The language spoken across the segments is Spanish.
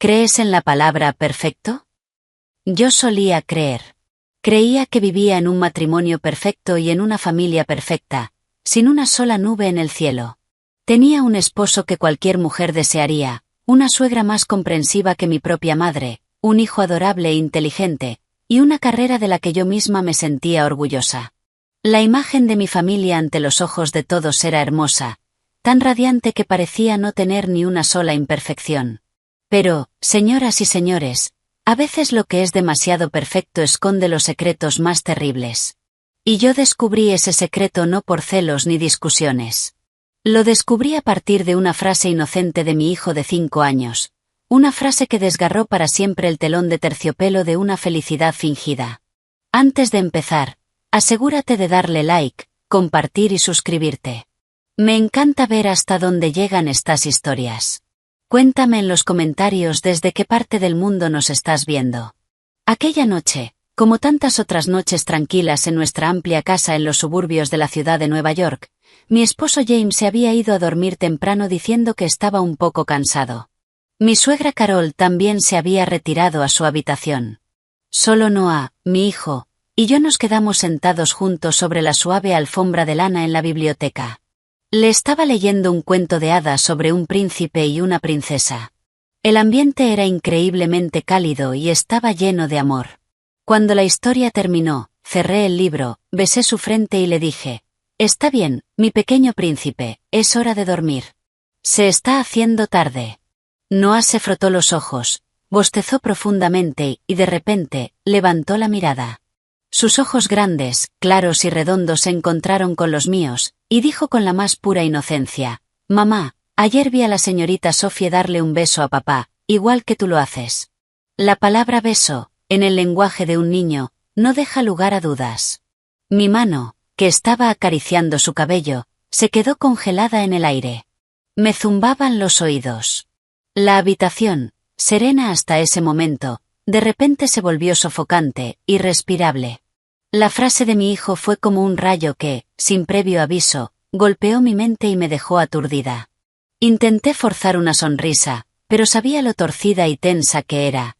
¿Crees en la palabra perfecto? Yo solía creer. Creía que vivía en un matrimonio perfecto y en una familia perfecta, sin una sola nube en el cielo. Tenía un esposo que cualquier mujer desearía, una suegra más comprensiva que mi propia madre, un hijo adorable e inteligente, y una carrera de la que yo misma me sentía orgullosa. La imagen de mi familia ante los ojos de todos era hermosa, tan radiante que parecía no tener ni una sola imperfección. Pero, señoras y señores, a veces lo que es demasiado perfecto esconde los secretos más terribles. Y yo descubrí ese secreto no por celos ni discusiones. Lo descubrí a partir de una frase inocente de mi hijo de 5 años, una frase que desgarró para siempre el telón de terciopelo de una felicidad fingida. Antes de empezar, asegúrate de darle like, compartir y suscribirte. Me encanta ver hasta dónde llegan estas historias. Cuéntame en los comentarios desde qué parte del mundo nos estás viendo. Aquella noche, como tantas otras noches tranquilas en nuestra amplia casa en los suburbios de la ciudad de Nueva York, mi esposo James se había ido a dormir temprano diciendo que estaba un poco cansado. Mi suegra Carol también se había retirado a su habitación. Solo Noah, mi hijo, y yo nos quedamos sentados juntos sobre la suave alfombra de lana en la biblioteca. Le estaba leyendo un cuento de hadas sobre un príncipe y una princesa. El ambiente era increíblemente cálido y estaba lleno de amor. Cuando la historia terminó, cerré el libro, besé su frente y le dije: «Está bien, mi pequeño príncipe, es hora de dormir. Se está haciendo tarde». Noah se frotó los ojos, bostezó profundamente y de repente, levantó la mirada. Sus ojos grandes, claros y redondos se encontraron con los míos, y dijo con la más pura inocencia: «Mamá, ayer vi a la señorita Sophie darle un beso a papá, igual que tú lo haces». La palabra beso, en el lenguaje de un niño, no deja lugar a dudas. Mi mano, que estaba acariciando su cabello, se quedó congelada en el aire. Me zumbaban los oídos. La habitación, serena hasta ese momento, de repente se volvió sofocante, irrespirable. La frase de mi hijo fue como un rayo que, sin previo aviso, golpeó mi mente y me dejó aturdida. Intenté forzar una sonrisa, pero sabía lo torcida y tensa que era.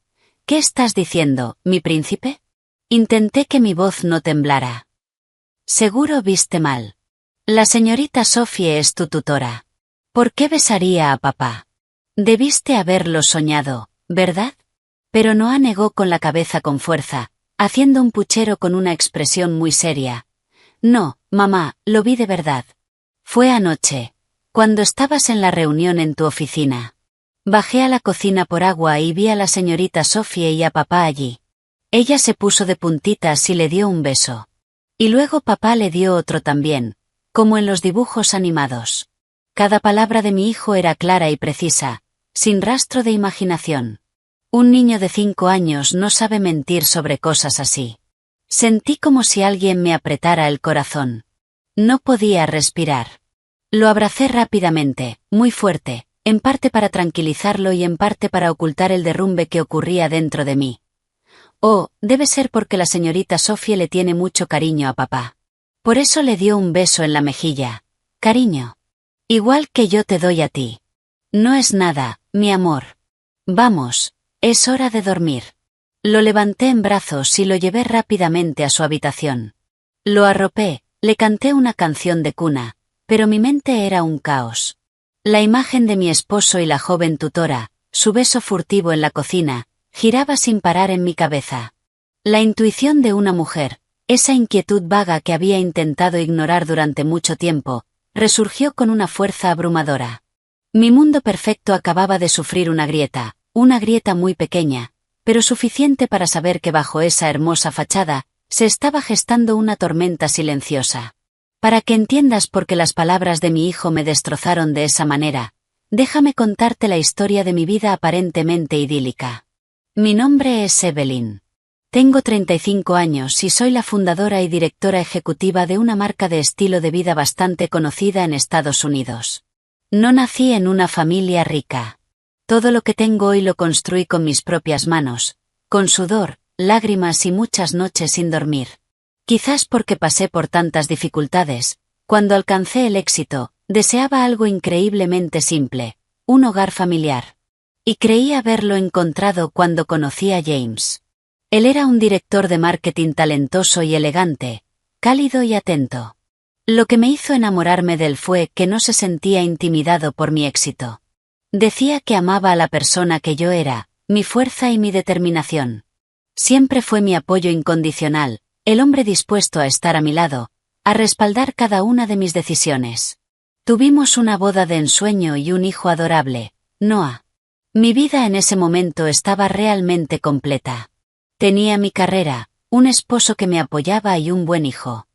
«¿Qué estás diciendo, mi príncipe?» Intenté que mi voz no temblara. «Seguro viste mal. La señorita Sophie es tu tutora. ¿Por qué besaría a papá? Debiste haberlo soñado, ¿verdad?» Pero Noah negó con la cabeza con fuerza, haciendo un puchero con una expresión muy seria. «No, mamá, lo vi de verdad. Fue anoche, cuando estabas en la reunión en tu oficina. Bajé a la cocina por agua y vi a la señorita Sophie y a papá allí. Ella se puso de puntitas y le dio un beso. Y luego papá le dio otro también, como en los dibujos animados. Cada palabra de mi hijo era clara y precisa, sin rastro de imaginación. Un niño de 5 años no sabe mentir sobre cosas así. Sentí como si alguien me apretara el corazón. No podía respirar. Lo abracé rápidamente, muy fuerte, en parte para tranquilizarlo y en parte para ocultar el derrumbe que ocurría dentro de mí. Oh, debe ser porque la señorita Sophie le tiene mucho cariño a papá. Por eso le dio un beso en la mejilla. «Cariño. Igual que yo te doy a ti. No es nada, mi amor. Vamos. Es hora de dormir». Lo levanté en brazos y lo llevé rápidamente a su habitación. Lo arropé, le canté una canción de cuna, pero mi mente era un caos. La imagen de mi esposo y la joven tutora, su beso furtivo en la cocina, giraba sin parar en mi cabeza. La intuición de una mujer, esa inquietud vaga que había intentado ignorar durante mucho tiempo, resurgió con una fuerza abrumadora. Mi mundo perfecto acababa de sufrir una grieta muy pequeña, pero suficiente para saber que bajo esa hermosa fachada, se estaba gestando una tormenta silenciosa. Para que entiendas por qué las palabras de mi hijo me destrozaron de esa manera, déjame contarte la historia de mi vida aparentemente idílica. Mi nombre es Evelyn. Tengo 35 años y soy la fundadora y directora ejecutiva de una marca de estilo de vida bastante conocida en Estados Unidos. No nací en una familia rica. Todo lo que tengo hoy lo construí con mis propias manos, con sudor, lágrimas y muchas noches sin dormir. Quizás porque pasé por tantas dificultades, cuando alcancé el éxito, deseaba algo increíblemente simple, un hogar familiar. Y creí haberlo encontrado cuando conocí a James. Él era un director de marketing talentoso y elegante, cálido y atento. Lo que me hizo enamorarme de él fue que no se sentía intimidado por mi éxito. Decía que amaba a la persona que yo era, mi fuerza y mi determinación. Siempre fue mi apoyo incondicional, el hombre dispuesto a estar a mi lado, a respaldar cada una de mis decisiones. Tuvimos una boda de ensueño y un hijo adorable, Noah. Mi vida en ese momento estaba realmente completa. Tenía mi carrera, un esposo que me apoyaba y un buen hijo.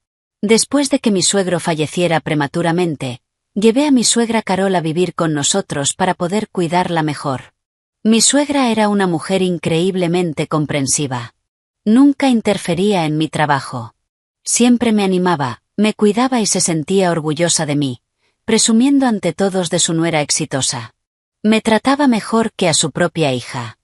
Después de que mi suegro falleciera prematuramente, llevé a mi suegra Carol a vivir con nosotros para poder cuidarla mejor. Mi suegra era una mujer increíblemente comprensiva. Nunca interfería en mi trabajo. Siempre me animaba, me cuidaba y se sentía orgullosa de mí, presumiendo ante todos de su nuera exitosa. Me trataba mejor que a su propia hija.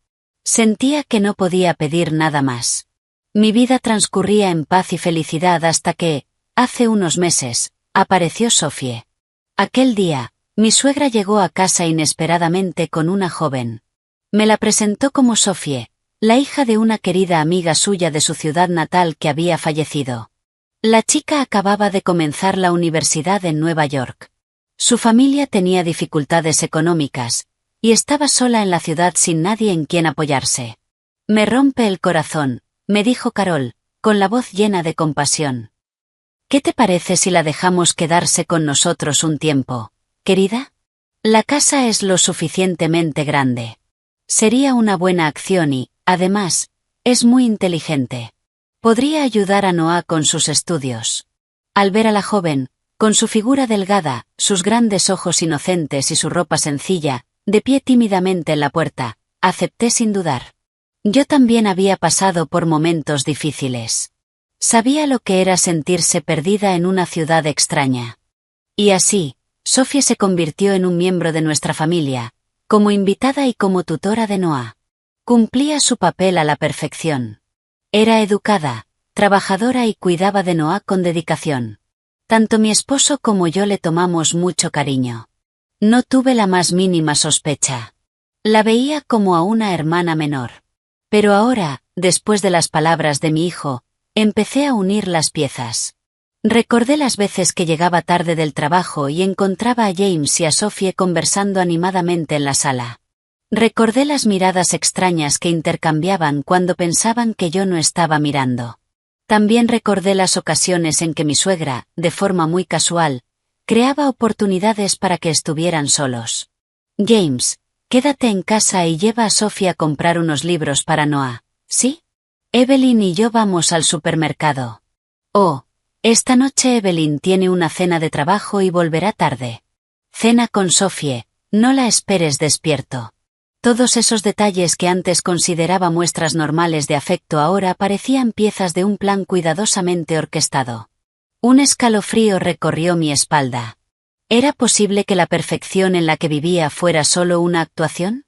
Sentía que no podía pedir nada más. Mi vida transcurría en paz y felicidad hasta que, hace unos meses, apareció Sophie. Aquel día, mi suegra llegó a casa inesperadamente con una joven. Me la presentó como Sophie, la hija de una querida amiga suya de su ciudad natal que había fallecido. La chica acababa de comenzar la universidad en Nueva York. Su familia tenía dificultades económicas, y estaba sola en la ciudad sin nadie en quien apoyarse. Me rompe el corazón, me dijo Carol, con la voz llena de compasión. ¿Qué te parece si la dejamos quedarse con nosotros un tiempo, querida? La casa es lo suficientemente grande. Sería una buena acción y, además, es muy inteligente. Podría ayudar a Noah con sus estudios. Al ver a la joven, con su figura delgada, sus grandes ojos inocentes y su ropa sencilla, de pie tímidamente en la puerta, acepté sin dudar. Yo también había pasado por momentos difíciles. Sabía lo que era sentirse perdida en una ciudad extraña. Y así, Sophie se convirtió en un miembro de nuestra familia, como invitada y como tutora de Noah. Cumplía su papel a la perfección. Era educada, trabajadora y cuidaba de Noah con dedicación. Tanto mi esposo como yo le tomamos mucho cariño. No tuve la más mínima sospecha. La veía como a una hermana menor. Pero ahora, después de las palabras de mi hijo, empecé a unir las piezas. Recordé las veces que llegaba tarde del trabajo y encontraba a James y a Sophie conversando animadamente en la sala. Recordé las miradas extrañas que intercambiaban cuando pensaban que yo no estaba mirando. También recordé las ocasiones en que mi suegra, de forma muy casual, creaba oportunidades para que estuvieran solos. James, quédate en casa y lleva a Sophie a comprar unos libros para Noah, ¿sí? Evelyn y yo vamos al supermercado. Oh, esta noche Evelyn tiene una cena de trabajo y volverá tarde. Cena con Sophie, no la esperes despierto. Todos esos detalles que antes consideraba muestras normales de afecto ahora parecían piezas de un plan cuidadosamente orquestado. Un escalofrío recorrió mi espalda. ¿Era posible que la perfección en la que vivía fuera solo una actuación?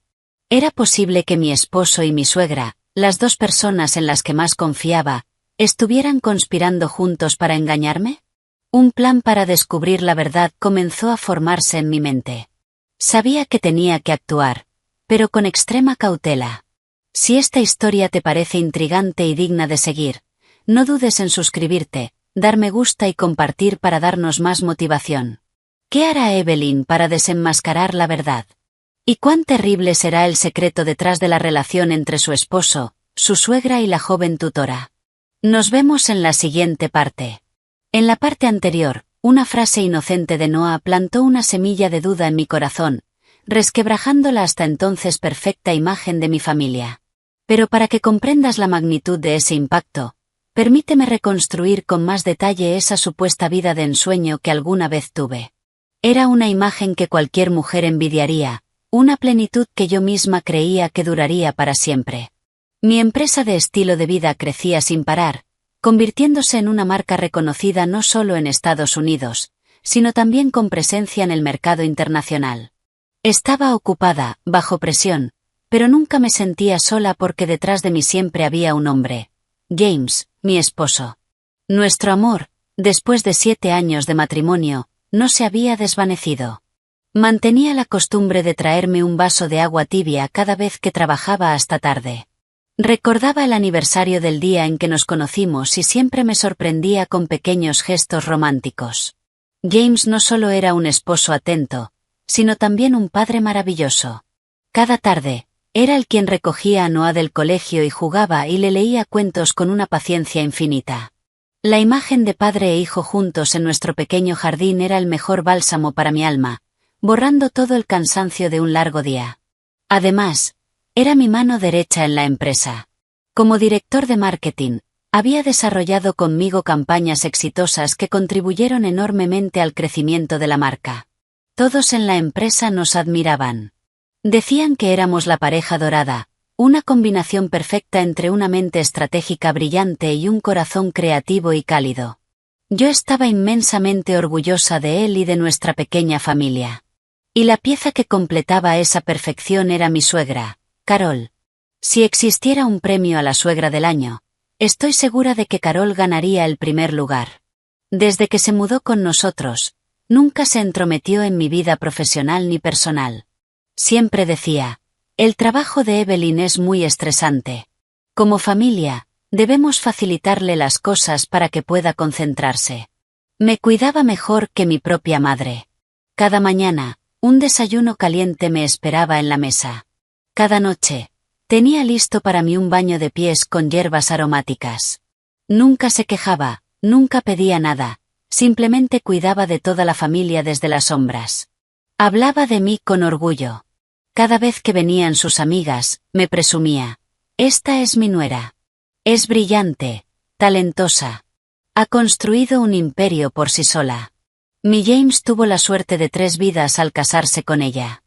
¿Era posible que mi esposo y mi suegra, las dos personas en las que más confiaba, estuvieran conspirando juntos para engañarme? Un plan para descubrir la verdad comenzó a formarse en mi mente. Sabía que tenía que actuar, pero con extrema cautela. Si esta historia te parece intrigante y digna de seguir, no dudes en suscribirte, dar me gusta y compartir para darnos más motivación. ¿Qué hará Evelyn para desenmascarar la verdad? ¿Y cuán terrible será el secreto detrás de la relación entre su esposo, su suegra y la joven tutora? Nos vemos en la siguiente parte. En la parte anterior, una frase inocente de Noah plantó una semilla de duda en mi corazón, resquebrajando la hasta entonces perfecta imagen de mi familia. Pero para que comprendas la magnitud de ese impacto, permíteme reconstruir con más detalle esa supuesta vida de ensueño que alguna vez tuve. Era una imagen que cualquier mujer envidiaría, una plenitud que yo misma creía que duraría para siempre. Mi empresa de estilo de vida crecía sin parar, convirtiéndose en una marca reconocida no solo en Estados Unidos, sino también con presencia en el mercado internacional. Estaba ocupada, bajo presión, pero nunca me sentía sola porque detrás de mí siempre había un hombre. James, mi esposo. Nuestro amor, después de 7 años de matrimonio, no se había desvanecido. Mantenía la costumbre de traerme un vaso de agua tibia cada vez que trabajaba hasta tarde. Recordaba el aniversario del día en que nos conocimos y siempre me sorprendía con pequeños gestos románticos. James no solo era un esposo atento, sino también un padre maravilloso. Cada tarde, era el quien recogía a Noah del colegio y jugaba y le leía cuentos con una paciencia infinita. La imagen de padre e hijo juntos en nuestro pequeño jardín era el mejor bálsamo para mi alma, borrando todo el cansancio de un largo día. Además, era mi mano derecha en la empresa. Como director de marketing, había desarrollado conmigo campañas exitosas que contribuyeron enormemente al crecimiento de la marca. Todos en la empresa nos admiraban. Decían que éramos la pareja dorada, una combinación perfecta entre una mente estratégica brillante y un corazón creativo y cálido. Yo estaba inmensamente orgullosa de él y de nuestra pequeña familia. Y la pieza que completaba esa perfección era mi suegra, Carol. Si existiera un premio a la suegra del año, estoy segura de que Carol ganaría el primer lugar. Desde que se mudó con nosotros, nunca se entrometió en mi vida profesional ni personal. Siempre decía, el trabajo de Evelyn es muy estresante. Como familia, debemos facilitarle las cosas para que pueda concentrarse. Me cuidaba mejor que mi propia madre. Cada mañana, un desayuno caliente me esperaba en la mesa. Cada noche, tenía listo para mí un baño de pies con hierbas aromáticas. Nunca se quejaba, nunca pedía nada, simplemente cuidaba de toda la familia desde las sombras. Hablaba de mí con orgullo. Cada vez que venían sus amigas, me presumía. Esta es mi nuera. Es brillante, talentosa. Ha construido un imperio por sí sola. Mi James tuvo la suerte de 3 vidas al casarse con ella.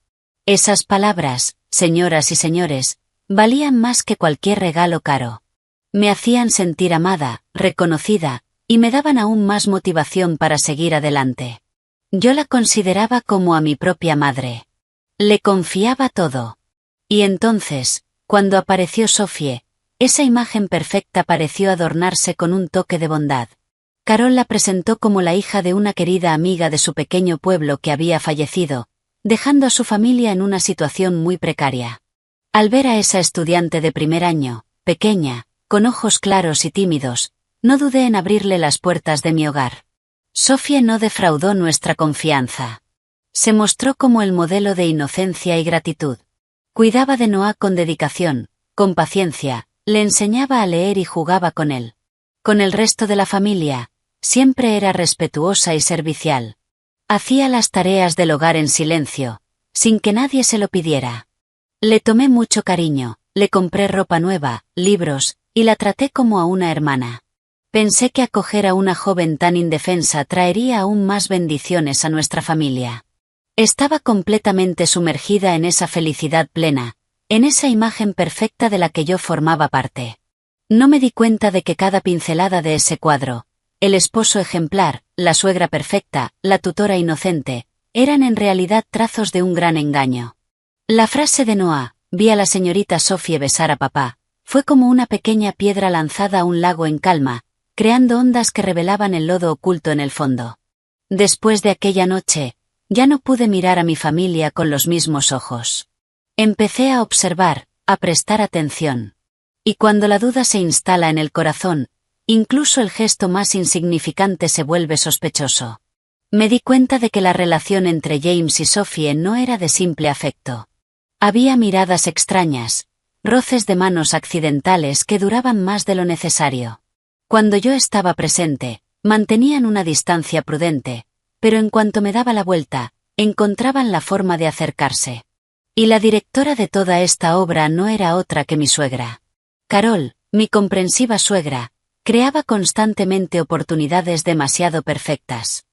Esas palabras, señoras y señores, valían más que cualquier regalo caro. Me hacían sentir amada, reconocida, y me daban aún más motivación para seguir adelante. Yo la consideraba como a mi propia madre. Le confiaba todo. Y entonces, cuando apareció Sophie, esa imagen perfecta pareció adornarse con un toque de bondad. Carol la presentó como la hija de una querida amiga de su pequeño pueblo que había fallecido, dejando a su familia en una situación muy precaria. Al ver a esa estudiante de primer año, pequeña, con ojos claros y tímidos, no dudé en abrirle las puertas de mi hogar. Sophie no defraudó nuestra confianza. Se mostró como el modelo de inocencia y gratitud. Cuidaba de Noah con dedicación, con paciencia, le enseñaba a leer y jugaba con él. Con el resto de la familia, siempre era respetuosa y servicial. Hacía las tareas del hogar en silencio, sin que nadie se lo pidiera. Le tomé mucho cariño, le compré ropa nueva, libros, y la traté como a una hermana. Pensé que acoger a una joven tan indefensa traería aún más bendiciones a nuestra familia. Estaba completamente sumergida en esa felicidad plena, en esa imagen perfecta de la que yo formaba parte. No me di cuenta de que cada pincelada de ese cuadro, el esposo ejemplar, la suegra perfecta, la tutora inocente, eran en realidad trazos de un gran engaño. La frase de Noah, vi a la señorita Sophie besar a papá, fue como una pequeña piedra lanzada a un lago en calma, creando ondas que revelaban el lodo oculto en el fondo. Después de aquella noche, ya no pude mirar a mi familia con los mismos ojos. Empecé a observar, a prestar atención. Y cuando la duda se instala en el corazón, incluso el gesto más insignificante se vuelve sospechoso. Me di cuenta de que la relación entre James y Sophie no era de simple afecto. Había miradas extrañas, roces de manos accidentales que duraban más de lo necesario. Cuando yo estaba presente, mantenían una distancia prudente, pero en cuanto me daba la vuelta, encontraban la forma de acercarse. Y la directora de toda esta obra no era otra que mi suegra. Carol, mi comprensiva suegra, creaba constantemente oportunidades demasiado perfectas.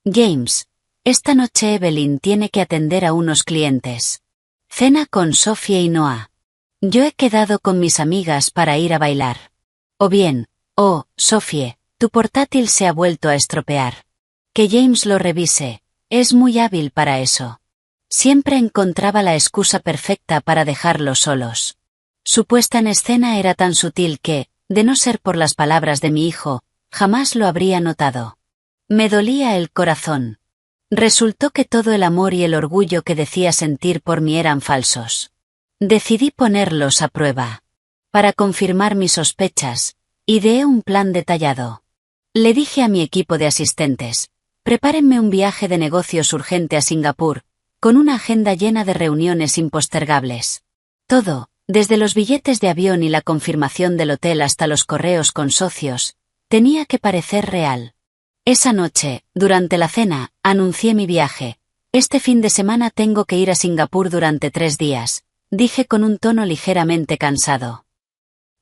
James, esta noche Evelyn tiene que atender a unos clientes. Cena con Sophie y Noah. Yo he quedado con mis amigas para ir a bailar. O bien, oh, Sophie, tu portátil se ha vuelto a estropear. Que James lo revise, es muy hábil para eso. Siempre encontraba la excusa perfecta para dejarlos solos. Su puesta en escena era tan sutil que, de no ser por las palabras de mi hijo, jamás lo habría notado. Me dolía el corazón. Resultó que todo el amor y el orgullo que decía sentir por mí eran falsos. Decidí ponerlos a prueba. Para confirmar mis sospechas, ideé un plan detallado. Le dije a mi equipo de asistentes: prepárenme un viaje de negocios urgente a Singapur, con una agenda llena de reuniones impostergables. Todo, desde los billetes de avión y la confirmación del hotel hasta los correos con socios, tenía que parecer real. Esa noche, durante la cena, anuncié mi viaje. Este fin de semana tengo que ir a Singapur durante 3 días, dije con un tono ligeramente cansado.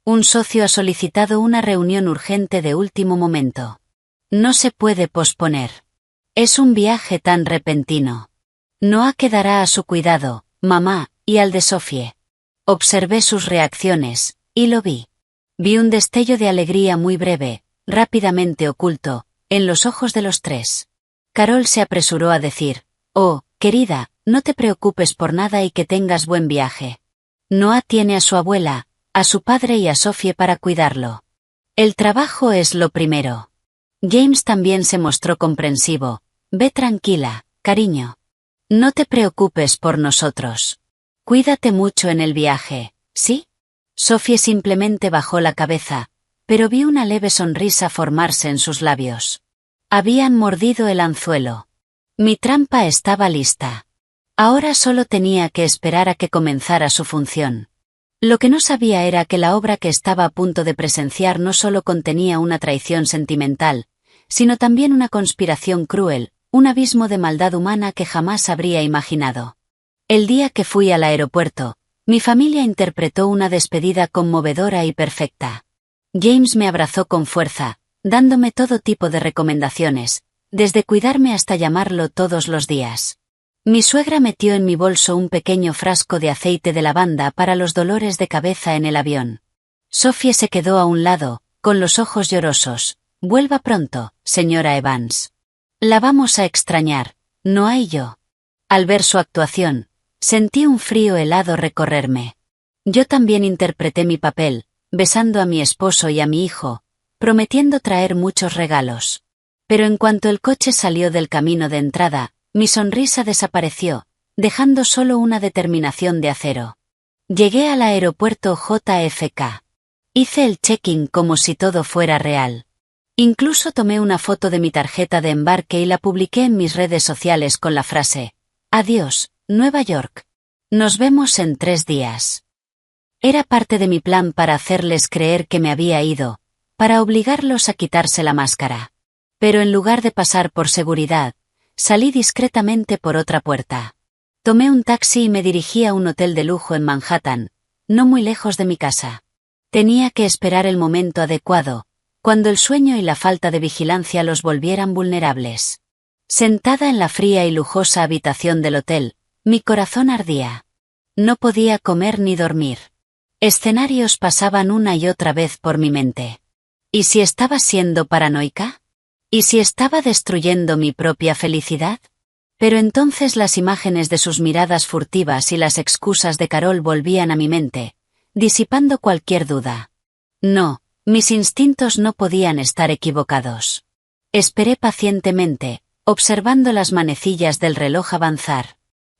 Un socio ha solicitado una reunión urgente de último momento. No se puede posponer. Es un viaje tan repentino. Noah quedará a su cuidado, mamá, y al de Sophie. Observé sus reacciones, y lo vi. Vi un destello de alegría muy breve, rápidamente oculto, en los ojos de los tres. Carol se apresuró a decir: «Oh, querida, no te preocupes por nada y que tengas buen viaje. Noah tiene a su abuela, a su padre y a Sophie para cuidarlo. El trabajo es lo primero». James también se mostró comprensivo. «Ve tranquila, cariño. No te preocupes por nosotros. Cuídate mucho en el viaje, ¿sí?» Sophie simplemente bajó la cabeza, pero vi una leve sonrisa formarse en sus labios. Habían mordido el anzuelo. Mi trampa estaba lista. Ahora solo tenía que esperar a que comenzara su función. Lo que no sabía era que la obra que estaba a punto de presenciar no solo contenía una traición sentimental, sino también una conspiración cruel, un abismo de maldad humana que jamás habría imaginado. El día que fui al aeropuerto, mi familia interpretó una despedida conmovedora y perfecta. James me abrazó con fuerza, dándome todo tipo de recomendaciones, desde cuidarme hasta llamarlo todos los días. Mi suegra metió en mi bolso un pequeño frasco de aceite de lavanda para los dolores de cabeza en el avión. Sophie se quedó a un lado, con los ojos llorosos. «Vuelva pronto, señora Evans. La vamos a extrañar, Noah y yo». Al ver su actuación, sentí un frío helado recorrerme. Yo también interpreté mi papel, besando a mi esposo y a mi hijo, prometiendo traer muchos regalos. Pero en cuanto el coche salió del camino de entrada, mi sonrisa desapareció, dejando solo una determinación de acero. Llegué al aeropuerto JFK. Hice el check-in como si todo fuera real. Incluso tomé una foto de mi tarjeta de embarque y la publiqué en mis redes sociales con la frase: «Adiós, Nueva York. Nos vemos en 3 días». Era parte de mi plan para hacerles creer que me había ido, para obligarlos a quitarse la máscara. Pero en lugar de pasar por seguridad, salí discretamente por otra puerta. Tomé un taxi y me dirigí a un hotel de lujo en Manhattan, no muy lejos de mi casa. Tenía que esperar el momento adecuado, cuando el sueño y la falta de vigilancia los volvieran vulnerables. Sentada en la fría y lujosa habitación del hotel, mi corazón ardía. No podía comer ni dormir. Escenarios pasaban una y otra vez por mi mente. ¿Y si estaba siendo paranoica? ¿Y si estaba destruyendo mi propia felicidad? Pero entonces las imágenes de sus miradas furtivas y las excusas de Carol volvían a mi mente, disipando cualquier duda. No, mis instintos no podían estar equivocados. Esperé pacientemente, observando las manecillas del reloj avanzar.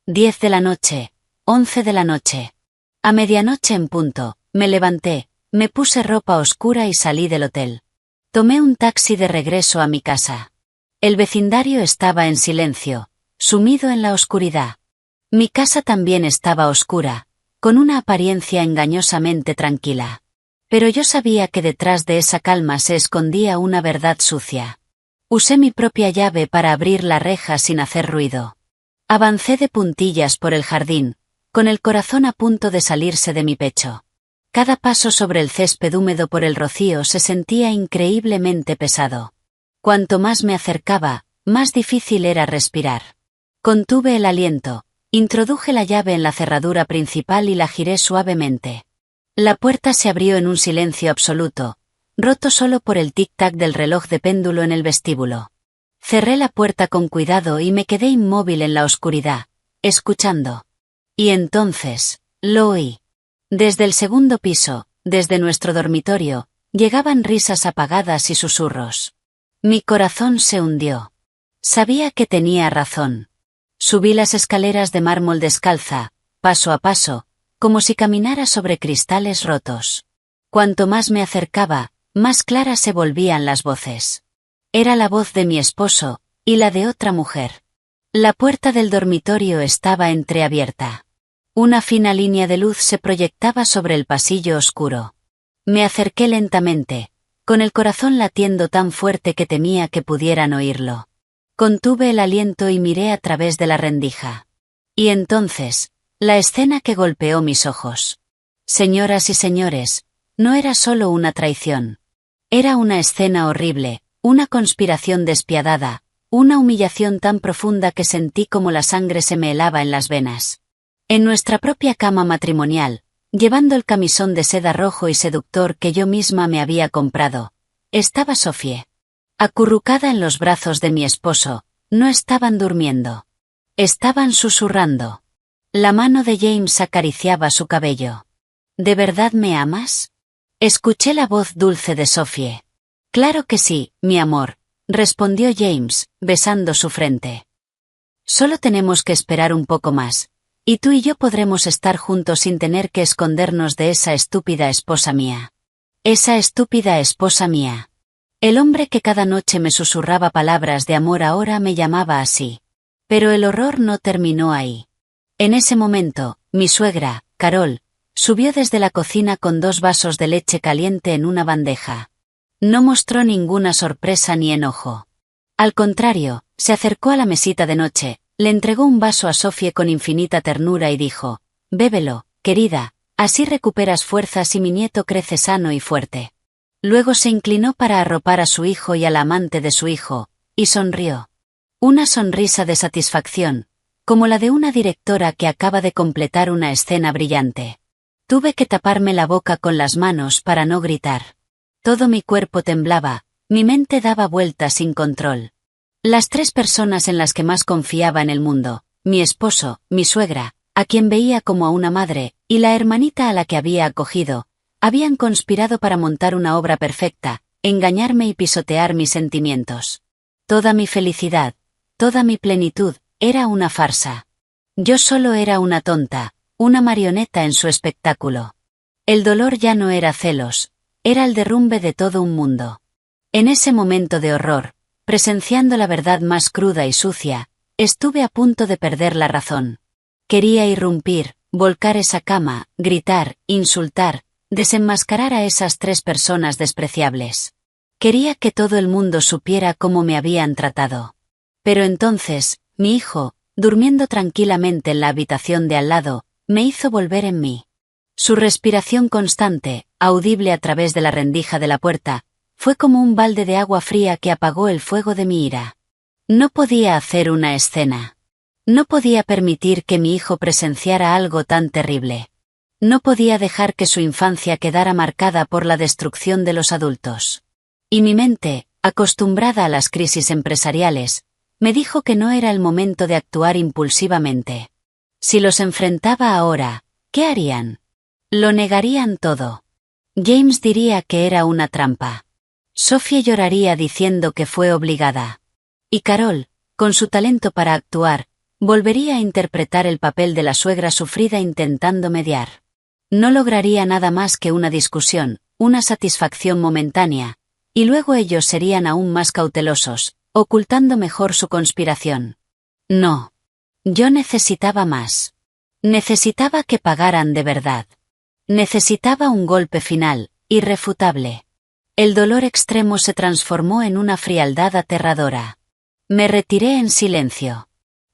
10 de la noche, 11 de la noche. A medianoche en punto, me levanté, me puse ropa oscura y salí del hotel. Tomé un taxi de regreso a mi casa. El vecindario estaba en silencio, sumido en la oscuridad. Mi casa también estaba oscura, con una apariencia engañosamente tranquila. Pero yo sabía que detrás de esa calma se escondía una verdad sucia. Usé mi propia llave para abrir la reja sin hacer ruido. Avancé de puntillas por el jardín, con el corazón a punto de salirse de mi pecho. Cada paso sobre el césped húmedo por el rocío se sentía increíblemente pesado. Cuanto más me acercaba, más difícil era respirar. Contuve el aliento, introduje la llave en la cerradura principal y la giré suavemente. La puerta se abrió en un silencio absoluto, roto solo por el tic-tac del reloj de péndulo en el vestíbulo. Cerré la puerta con cuidado y me quedé inmóvil en la oscuridad, escuchando. Y entonces, lo oí. Desde el segundo piso, desde nuestro dormitorio, llegaban risas apagadas y susurros. Mi corazón se hundió. Sabía que tenía razón. Subí las escaleras de mármol descalza, paso a paso, como si caminara sobre cristales rotos. Cuanto más me acercaba, más claras se volvían las voces. Era la voz de mi esposo, y la de otra mujer. La puerta del dormitorio estaba entreabierta. Una fina línea de luz se proyectaba sobre el pasillo oscuro. Me acerqué lentamente, con el corazón latiendo tan fuerte que temía que pudieran oírlo. Contuve el aliento y miré a través de la rendija. Y entonces, la escena que golpeó mis ojos. Señoras y señores, no era solo una traición. Era una escena horrible, una conspiración despiadada, una humillación tan profunda que sentí como la sangre se me helaba en las venas. En nuestra propia cama matrimonial, llevando el camisón de seda rojo y seductor que yo misma me había comprado, estaba Sophie. Acurrucada en los brazos de mi esposo, no estaban durmiendo. Estaban susurrando. La mano de James acariciaba su cabello. ¿De verdad me amas? Escuché la voz dulce de Sophie. Claro que sí, mi amor, respondió James, besando su frente. Solo tenemos que esperar un poco más, y tú y yo podremos estar juntos sin tener que escondernos de esa estúpida esposa mía. Esa estúpida esposa mía. El hombre que cada noche me susurraba palabras de amor ahora me llamaba así. Pero el horror no terminó ahí. En ese momento, mi suegra, Carol, subió desde la cocina con 2 vasos de leche caliente en una bandeja. No mostró ninguna sorpresa ni enojo. Al contrario, se acercó a la mesita de noche, le entregó un vaso a Sophie con infinita ternura y dijo: «Bébelo, querida, así recuperas fuerzas y mi nieto crece sano y fuerte». Luego se inclinó para arropar a su hijo y a la amante de su hijo, y sonrió. Una sonrisa de satisfacción, como la de una directora que acaba de completar una escena brillante. Tuve que taparme la boca con las manos para no gritar. Todo mi cuerpo temblaba, mi mente daba vueltas sin control. Las 3 personas en las que más confiaba en el mundo, mi esposo, mi suegra, a quien veía como a una madre, y la hermanita a la que había acogido, habían conspirado para montar una obra perfecta, engañarme y pisotear mis sentimientos. Toda mi felicidad, toda mi plenitud, era una farsa. Yo solo era una tonta, una marioneta en su espectáculo. El dolor ya no era celos, era el derrumbe de todo un mundo. En ese momento de horror, presenciando la verdad más cruda y sucia, estuve a punto de perder la razón. Quería irrumpir, volcar esa cama, gritar, insultar, desenmascarar a esas 3 personas despreciables. Quería que todo el mundo supiera cómo me habían tratado. Pero entonces, mi hijo, durmiendo tranquilamente en la habitación de al lado, me hizo volver en mí. Su respiración constante, audible a través de la rendija de la puerta, fue como un balde de agua fría que apagó el fuego de mi ira. No podía hacer una escena. No podía permitir que mi hijo presenciara algo tan terrible. No podía dejar que su infancia quedara marcada por la destrucción de los adultos. Y mi mente, acostumbrada a las crisis empresariales, me dijo que no era el momento de actuar impulsivamente. Si los enfrentaba ahora, ¿qué harían? Lo negarían todo. James diría que era una trampa. Sophie lloraría diciendo que fue obligada. Y Carol, con su talento para actuar, volvería a interpretar el papel de la suegra sufrida intentando mediar. No lograría nada más que una discusión, una satisfacción momentánea, y luego ellos serían aún más cautelosos, ocultando mejor su conspiración. No. Yo necesitaba más. Necesitaba que pagaran de verdad. Necesitaba un golpe final, irrefutable. El dolor extremo se transformó en una frialdad aterradora. Me retiré en silencio.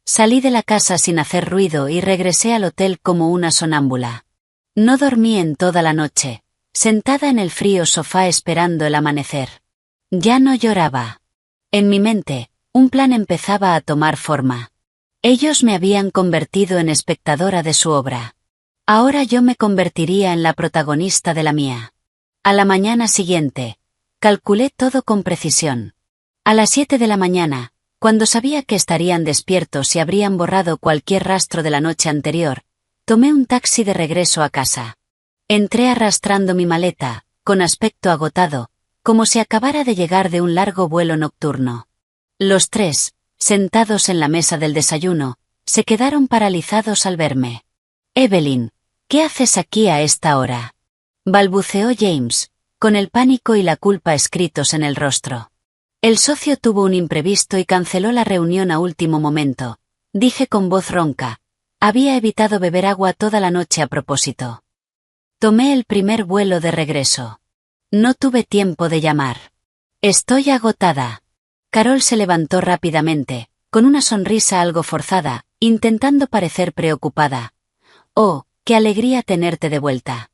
Salí de la casa sin hacer ruido y regresé al hotel como una sonámbula. No dormí en toda la noche, sentada en el frío sofá esperando el amanecer. Ya no lloraba. En mi mente, un plan empezaba a tomar forma. Ellos me habían convertido en espectadora de su obra. Ahora yo me convertiría en la protagonista de la mía. A la mañana siguiente, calculé todo con precisión. A las 7 de la mañana, cuando sabía que estarían despiertos y habrían borrado cualquier rastro de la noche anterior, tomé un taxi de regreso a casa. Entré arrastrando mi maleta, con aspecto agotado, como si acabara de llegar de un largo vuelo nocturno. Los 3, sentados en la mesa del desayuno, se quedaron paralizados al verme. «Evelyn, ¿qué haces aquí a esta hora?», balbuceó James, con el pánico y la culpa escritos en el rostro. «El socio tuvo un imprevisto y canceló la reunión a último momento», dije con voz ronca. Había evitado beber agua toda la noche a propósito. Tomé el primer vuelo de regreso. No tuve tiempo de llamar. «Estoy agotada». Carol se levantó rápidamente, con una sonrisa algo forzada, intentando parecer preocupada. «Oh, qué alegría tenerte de vuelta.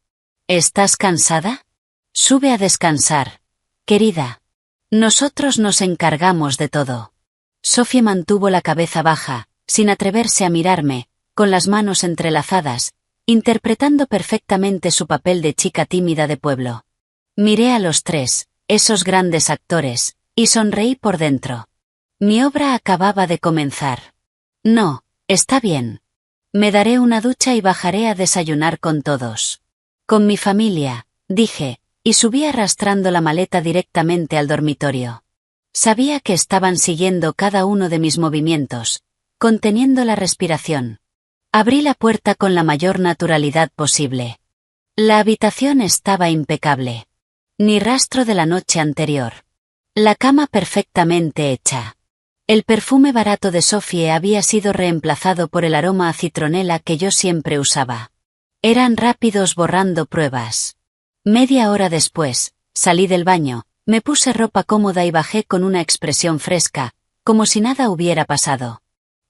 ¿Estás cansada? Sube a descansar, querida. Nosotros nos encargamos de todo». Sophie mantuvo la cabeza baja, sin atreverse a mirarme, con las manos entrelazadas, interpretando perfectamente su papel de chica tímida de pueblo. Miré a los tres, esos grandes actores, y sonreí por dentro. Mi obra acababa de comenzar. «No, está bien. Me daré una ducha y bajaré a desayunar con todos. Con mi familia», dije, y subí arrastrando la maleta directamente al dormitorio. Sabía que estaban siguiendo cada uno de mis movimientos, conteniendo la respiración. Abrí la puerta con la mayor naturalidad posible. La habitación estaba impecable. Ni rastro de la noche anterior. La cama perfectamente hecha. El perfume barato de Sophie había sido reemplazado por el aroma a citronela que yo siempre usaba. Eran rápidos borrando pruebas. Media hora después, salí del baño, me puse ropa cómoda y bajé con una expresión fresca, como si nada hubiera pasado.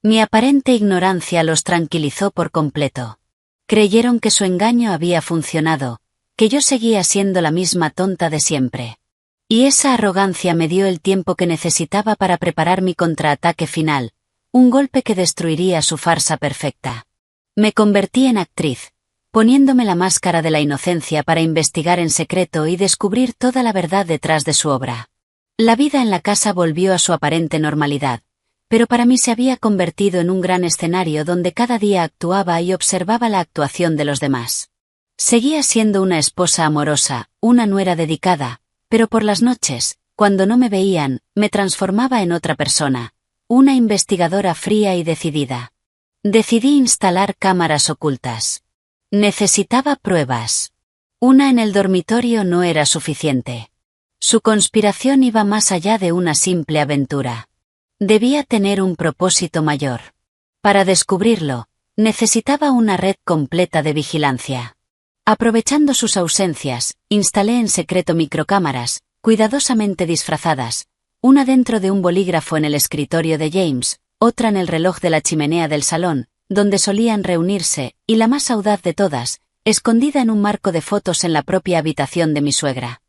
Mi aparente ignorancia los tranquilizó por completo. Creyeron que su engaño había funcionado, que yo seguía siendo la misma tonta de siempre. Y esa arrogancia me dio el tiempo que necesitaba para preparar mi contraataque final, un golpe que destruiría su farsa perfecta. Me convertí en actriz, poniéndome la máscara de la inocencia para investigar en secreto y descubrir toda la verdad detrás de su obra. La vida en la casa volvió a su aparente normalidad, pero para mí se había convertido en un gran escenario donde cada día actuaba y observaba la actuación de los demás. Seguía siendo una esposa amorosa, una nuera dedicada, pero por las noches, cuando no me veían, me transformaba en otra persona, una investigadora fría y decidida. Decidí instalar cámaras ocultas. Necesitaba pruebas. Una en el dormitorio no era suficiente. Su conspiración iba más allá de una simple aventura. Debía tener un propósito mayor. Para descubrirlo, necesitaba una red completa de vigilancia. Aprovechando sus ausencias, instalé en secreto microcámaras, cuidadosamente disfrazadas, una dentro de un bolígrafo en el escritorio de James, otra en el reloj de la chimenea del salón, donde solían reunirse, y la más audaz de todas, escondida en un marco de fotos en la propia habitación de mi suegra.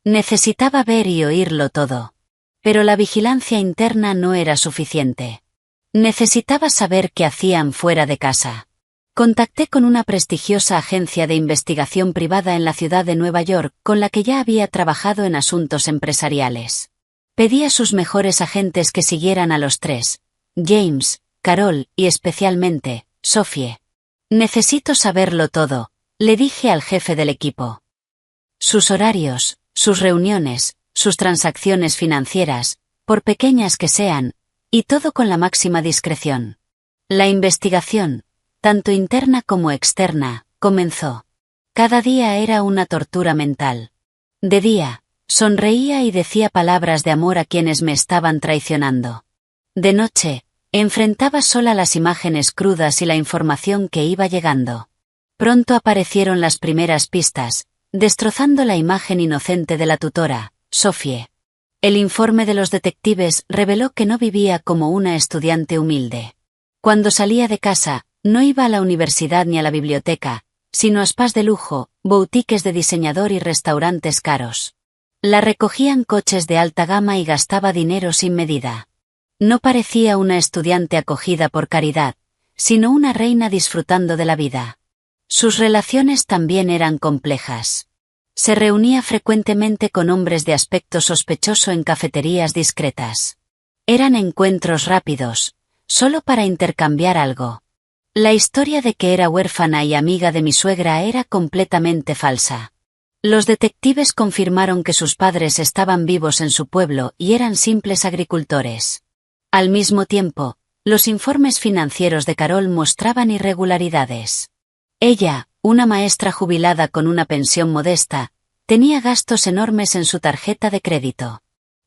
Necesitaba ver y oírlo todo. Pero la vigilancia interna no era suficiente. Necesitaba saber qué hacían fuera de casa. Contacté con una prestigiosa agencia de investigación privada en la ciudad de Nueva York con la que ya había trabajado en asuntos empresariales. Pedí a sus mejores agentes que siguieran a los tres, James, Carol y especialmente, Sophie. «Necesito saberlo todo», le dije al jefe del equipo. Sus horarios, sus reuniones, sus transacciones financieras, por pequeñas que sean, y todo con la máxima discreción. La investigación, tanto interna como externa, comenzó. Cada día era una tortura mental. De día, sonreía y decía palabras de amor a quienes me estaban traicionando. De noche, enfrentaba sola las imágenes crudas y la información que iba llegando. Pronto aparecieron las primeras pistas, destrozando la imagen inocente de la tutora, Sophie. El informe de los detectives reveló que no vivía como una estudiante humilde. Cuando salía de casa, no iba a la universidad ni a la biblioteca, sino a spas de lujo, boutiques de diseñador y restaurantes caros. La recogían coches de alta gama y gastaba dinero sin medida. No parecía una estudiante acogida por caridad, sino una reina disfrutando de la vida. Sus relaciones también eran complejas. Se reunía frecuentemente con hombres de aspecto sospechoso en cafeterías discretas. Eran encuentros rápidos, solo para intercambiar algo. La historia de que era huérfana y amiga de mi suegra era completamente falsa. Los detectives confirmaron que sus padres estaban vivos en su pueblo y eran simples agricultores. Al mismo tiempo, los informes financieros de Carol mostraban irregularidades. Ella, una maestra jubilada con una pensión modesta, tenía gastos enormes en su tarjeta de crédito.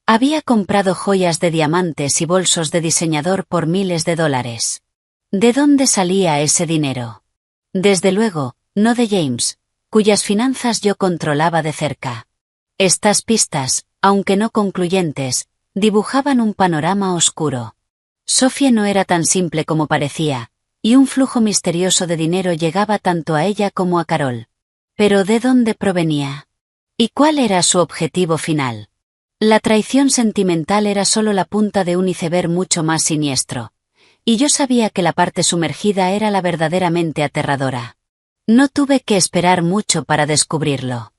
Había comprado joyas de diamantes y bolsos de diseñador por miles de dólares. ¿De dónde salía ese dinero? Desde luego, no de James, cuyas finanzas yo controlaba de cerca. Estas pistas, aunque no concluyentes, dibujaban un panorama oscuro. Sophie no era tan simple como parecía, y un flujo misterioso de dinero llegaba tanto a ella como a Carol. Pero ¿de dónde provenía? ¿Y cuál era su objetivo final? La traición sentimental era solo la punta de un iceberg mucho más siniestro, y yo sabía que la parte sumergida era la verdaderamente aterradora. No tuve que esperar mucho para descubrirlo.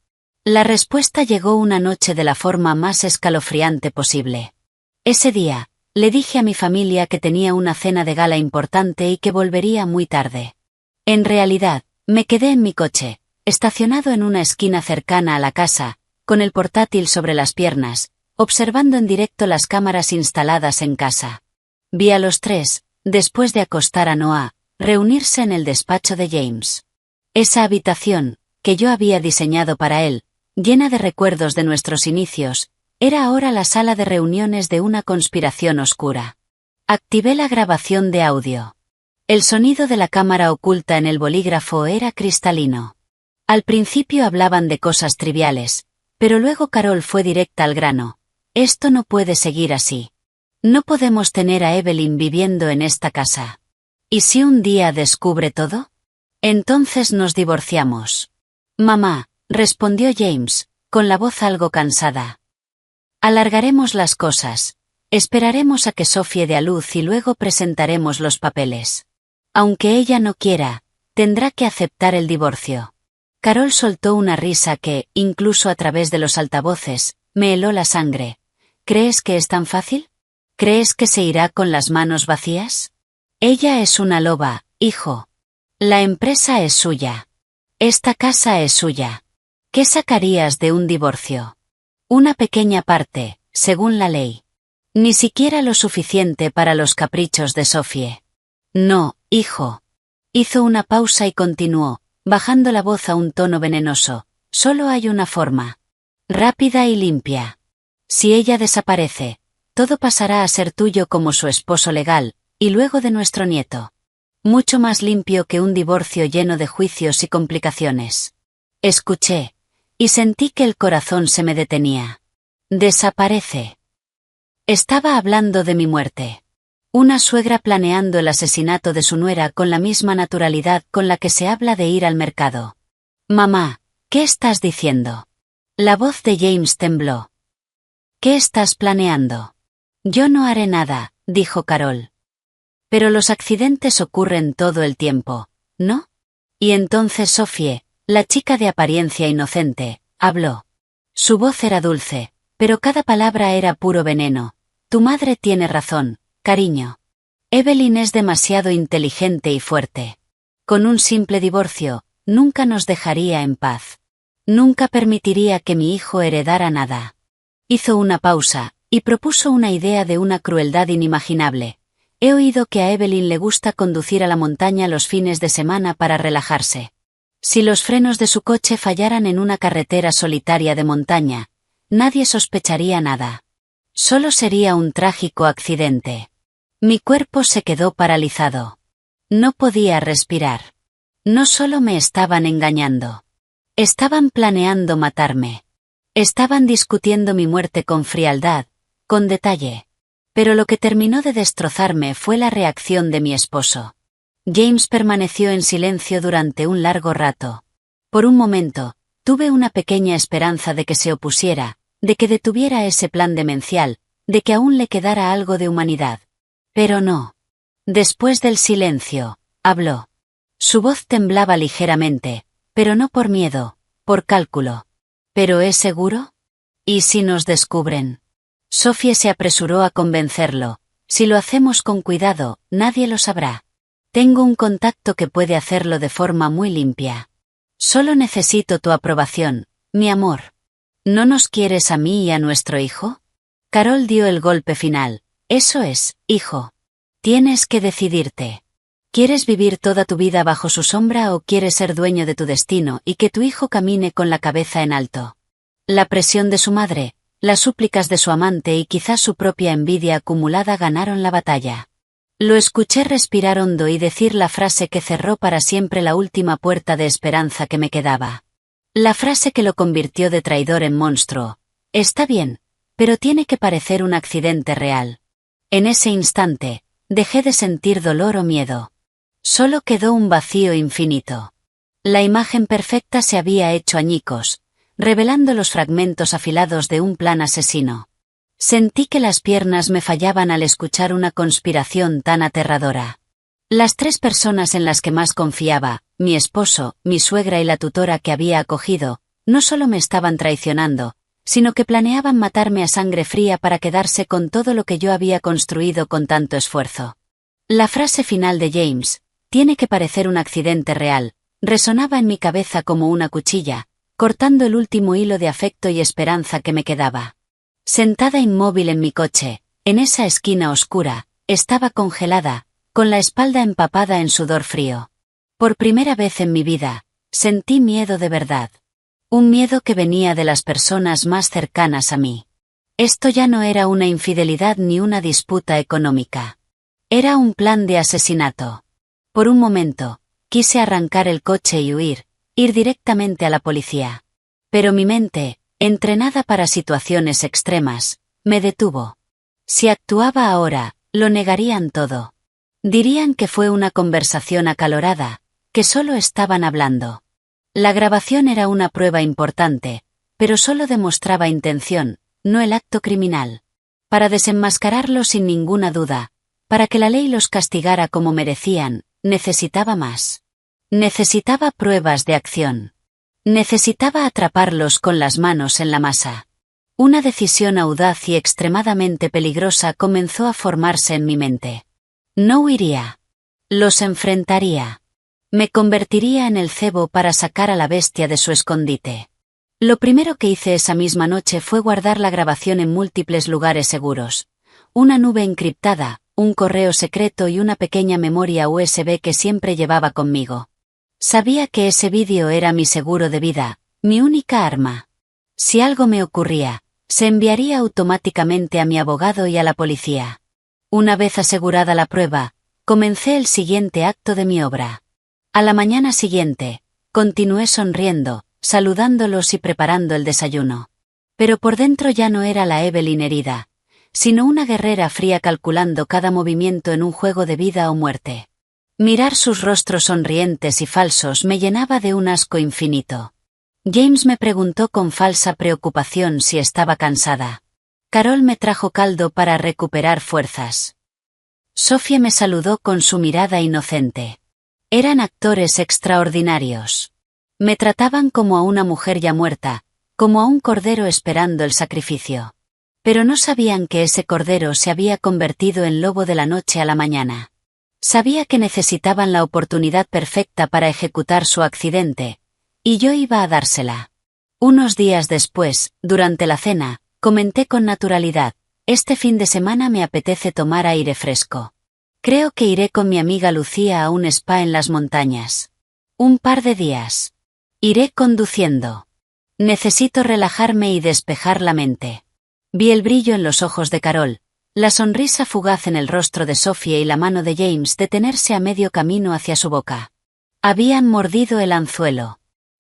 La respuesta llegó una noche de la forma más escalofriante posible. Ese día, le dije a mi familia que tenía una cena de gala importante y que volvería muy tarde. En realidad, me quedé en mi coche, estacionado en una esquina cercana a la casa, con el portátil sobre las piernas, observando en directo las cámaras instaladas en casa. Vi a los tres, después de acostar a Noah, reunirse en el despacho de James. Esa habitación, que yo había diseñado para él, llena de recuerdos de nuestros inicios, era ahora la sala de reuniones de una conspiración oscura. Activé la grabación de audio. El sonido de la cámara oculta en el bolígrafo era cristalino. Al principio hablaban de cosas triviales, pero luego Carol fue directa al grano. Esto no puede seguir así. No podemos tener a Evelyn viviendo en esta casa. ¿Y si un día descubre todo? Entonces nos divorciamos. Mamá, respondió James, con la voz algo cansada. Alargaremos las cosas. Esperaremos a que Sophie dé a luz y luego presentaremos los papeles. Aunque ella no quiera, tendrá que aceptar el divorcio. Carol soltó una risa que, incluso a través de los altavoces, me heló la sangre. ¿Crees que es tan fácil? ¿Crees que se irá con las manos vacías? Ella es una loba, hijo. La empresa es suya. Esta casa es suya. ¿Qué sacarías de un divorcio? Una pequeña parte, según la ley. Ni siquiera lo suficiente para los caprichos de Sophie. No, hijo. Hizo una pausa y continuó, bajando la voz a un tono venenoso. Solo hay una forma. Rápida y limpia. Si ella desaparece, todo pasará a ser tuyo como su esposo legal, y luego de nuestro nieto. Mucho más limpio que un divorcio lleno de juicios y complicaciones. Escuché, y sentí que el corazón se me detenía. Desaparece. Estaba hablando de mi muerte. Una suegra planeando el asesinato de su nuera con la misma naturalidad con la que se habla de ir al mercado. Mamá, ¿qué estás diciendo? La voz de James tembló. ¿Qué estás planeando? Yo no haré nada, dijo Carol. Pero los accidentes ocurren todo el tiempo, ¿no? Y entonces Sophie, la chica de apariencia inocente, habló. Su voz era dulce, pero cada palabra era puro veneno. Tu madre tiene razón, cariño. Evelyn es demasiado inteligente y fuerte. Con un simple divorcio, nunca nos dejaría en paz. Nunca permitiría que mi hijo heredara nada. Hizo una pausa, y propuso una idea de una crueldad inimaginable. He oído que a Evelyn le gusta conducir a la montaña los fines de semana para relajarse. Si los frenos de su coche fallaran en una carretera solitaria de montaña, nadie sospecharía nada. Solo sería un trágico accidente. Mi cuerpo se quedó paralizado. No podía respirar. No solo me estaban engañando. Estaban planeando matarme. Estaban discutiendo mi muerte con frialdad, con detalle. Pero lo que terminó de destrozarme fue la reacción de mi esposo. James permaneció en silencio durante un largo rato. Por un momento, tuve una pequeña esperanza de que se opusiera, de que detuviera ese plan demencial, de que aún le quedara algo de humanidad. Pero no. Después del silencio, habló. Su voz temblaba ligeramente, pero no por miedo, por cálculo. ¿Pero es seguro? ¿Y si nos descubren? Sophie se apresuró a convencerlo. Si lo hacemos con cuidado, nadie lo sabrá. Tengo un contacto que puede hacerlo de forma muy limpia. Solo necesito tu aprobación, mi amor. ¿No nos quieres a mí y a nuestro hijo? Carol dio el golpe final. Eso es, hijo. Tienes que decidirte. ¿Quieres vivir toda tu vida bajo su sombra o quieres ser dueño de tu destino y que tu hijo camine con la cabeza en alto? La presión de su madre, las súplicas de su amante y quizás su propia envidia acumulada ganaron la batalla. Lo escuché respirar hondo y decir la frase que cerró para siempre la última puerta de esperanza que me quedaba. La frase que lo convirtió de traidor en monstruo. Está bien, pero tiene que parecer un accidente real. En ese instante, dejé de sentir dolor o miedo. Solo quedó un vacío infinito. La imagen perfecta se había hecho añicos, revelando los fragmentos afilados de un plan asesino. Sentí que las piernas me fallaban al escuchar una conspiración tan aterradora. Las 3 personas en las que más confiaba, mi esposo, mi suegra y la tutora que había acogido, no solo me estaban traicionando, sino que planeaban matarme a sangre fría para quedarse con todo lo que yo había construido con tanto esfuerzo. La frase final de James, tiene que parecer un accidente real, resonaba en mi cabeza como una cuchilla, cortando el último hilo de afecto y esperanza que me quedaba. Sentada inmóvil en mi coche, en esa esquina oscura, estaba congelada, con la espalda empapada en sudor frío. Por primera vez en mi vida, sentí miedo de verdad. Un miedo que venía de las personas más cercanas a mí. Esto ya no era una infidelidad ni una disputa económica. Era un plan de asesinato. Por un momento, quise arrancar el coche y huir, ir directamente a la policía. Pero mi mente, entrenada para situaciones extremas, me detuvo. Si actuaba ahora, lo negarían todo. Dirían que fue una conversación acalorada, que solo estaban hablando. La grabación era una prueba importante, pero solo demostraba intención, no el acto criminal. Para desenmascararlo sin ninguna duda, para que la ley los castigara como merecían, necesitaba más. Necesitaba pruebas de acción. Necesitaba atraparlos con las manos en la masa. Una decisión audaz y extremadamente peligrosa comenzó a formarse en mi mente. No huiría. Los enfrentaría. Me convertiría en el cebo para sacar a la bestia de su escondite. Lo primero que hice esa misma noche fue guardar la grabación en múltiples lugares seguros. Una nube encriptada, un correo secreto y una pequeña memoria USB que siempre llevaba conmigo. Sabía que ese vídeo era mi seguro de vida, mi única arma. Si algo me ocurría, se enviaría automáticamente a mi abogado y a la policía. Una vez asegurada la prueba, comencé el siguiente acto de mi obra. A la mañana siguiente, continué sonriendo, saludándolos y preparando el desayuno. Pero por dentro ya no era la Evelyn herida, sino una guerrera fría calculando cada movimiento en un juego de vida o muerte. Mirar sus rostros sonrientes y falsos me llenaba de un asco infinito. James me preguntó con falsa preocupación si estaba cansada. Carol me trajo caldo para recuperar fuerzas. Sophie me saludó con su mirada inocente. Eran actores extraordinarios. Me trataban como a una mujer ya muerta, como a un cordero esperando el sacrificio. Pero no sabían que ese cordero se había convertido en lobo de la noche a la mañana. Sabía que necesitaban la oportunidad perfecta para ejecutar su accidente, y yo iba a dársela. Unos días después, durante la cena, comenté con naturalidad, este fin de semana me apetece tomar aire fresco. Creo que iré con mi amiga Lucía a un spa en las montañas. Un par de días. Iré conduciendo. Necesito relajarme y despejar la mente. Vi el brillo en los ojos de Carol, la sonrisa fugaz en el rostro de Sophie y la mano de James detenerse a medio camino hacia su boca. Habían mordido el anzuelo.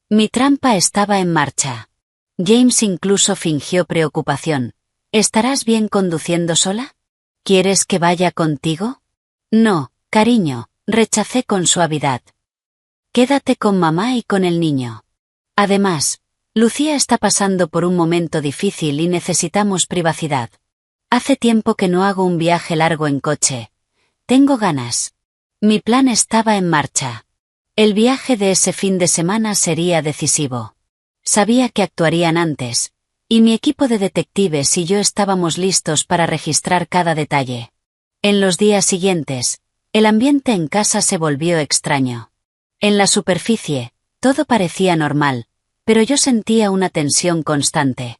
Mi trampa estaba en marcha. James incluso fingió preocupación. ¿Estarás bien conduciendo sola? ¿Quieres que vaya contigo? No, cariño, rechacé con suavidad. Quédate con mamá y con el niño. Además, Lucía está pasando por un momento difícil y necesitamos privacidad. Hace tiempo que no hago un viaje largo en coche. Tengo ganas. Mi plan estaba en marcha. El viaje de ese fin de semana sería decisivo. Sabía que actuarían antes, y mi equipo de detectives y yo estábamos listos para registrar cada detalle. En los días siguientes, el ambiente en casa se volvió extraño. En la superficie, todo parecía normal, pero yo sentía una tensión constante.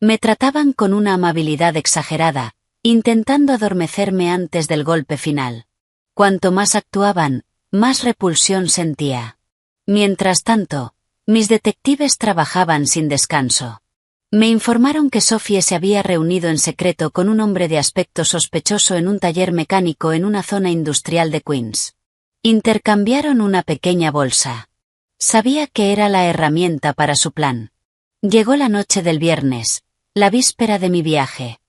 Me trataban con una amabilidad exagerada, intentando adormecerme antes del golpe final. Cuanto más actuaban, más repulsión sentía. Mientras tanto, mis detectives trabajaban sin descanso. Me informaron que Sophie se había reunido en secreto con un hombre de aspecto sospechoso en un taller mecánico en una zona industrial de Queens. Intercambiaron una pequeña bolsa. Sabía que era la herramienta para su plan. Llegó la noche del viernes, la víspera de mi viaje.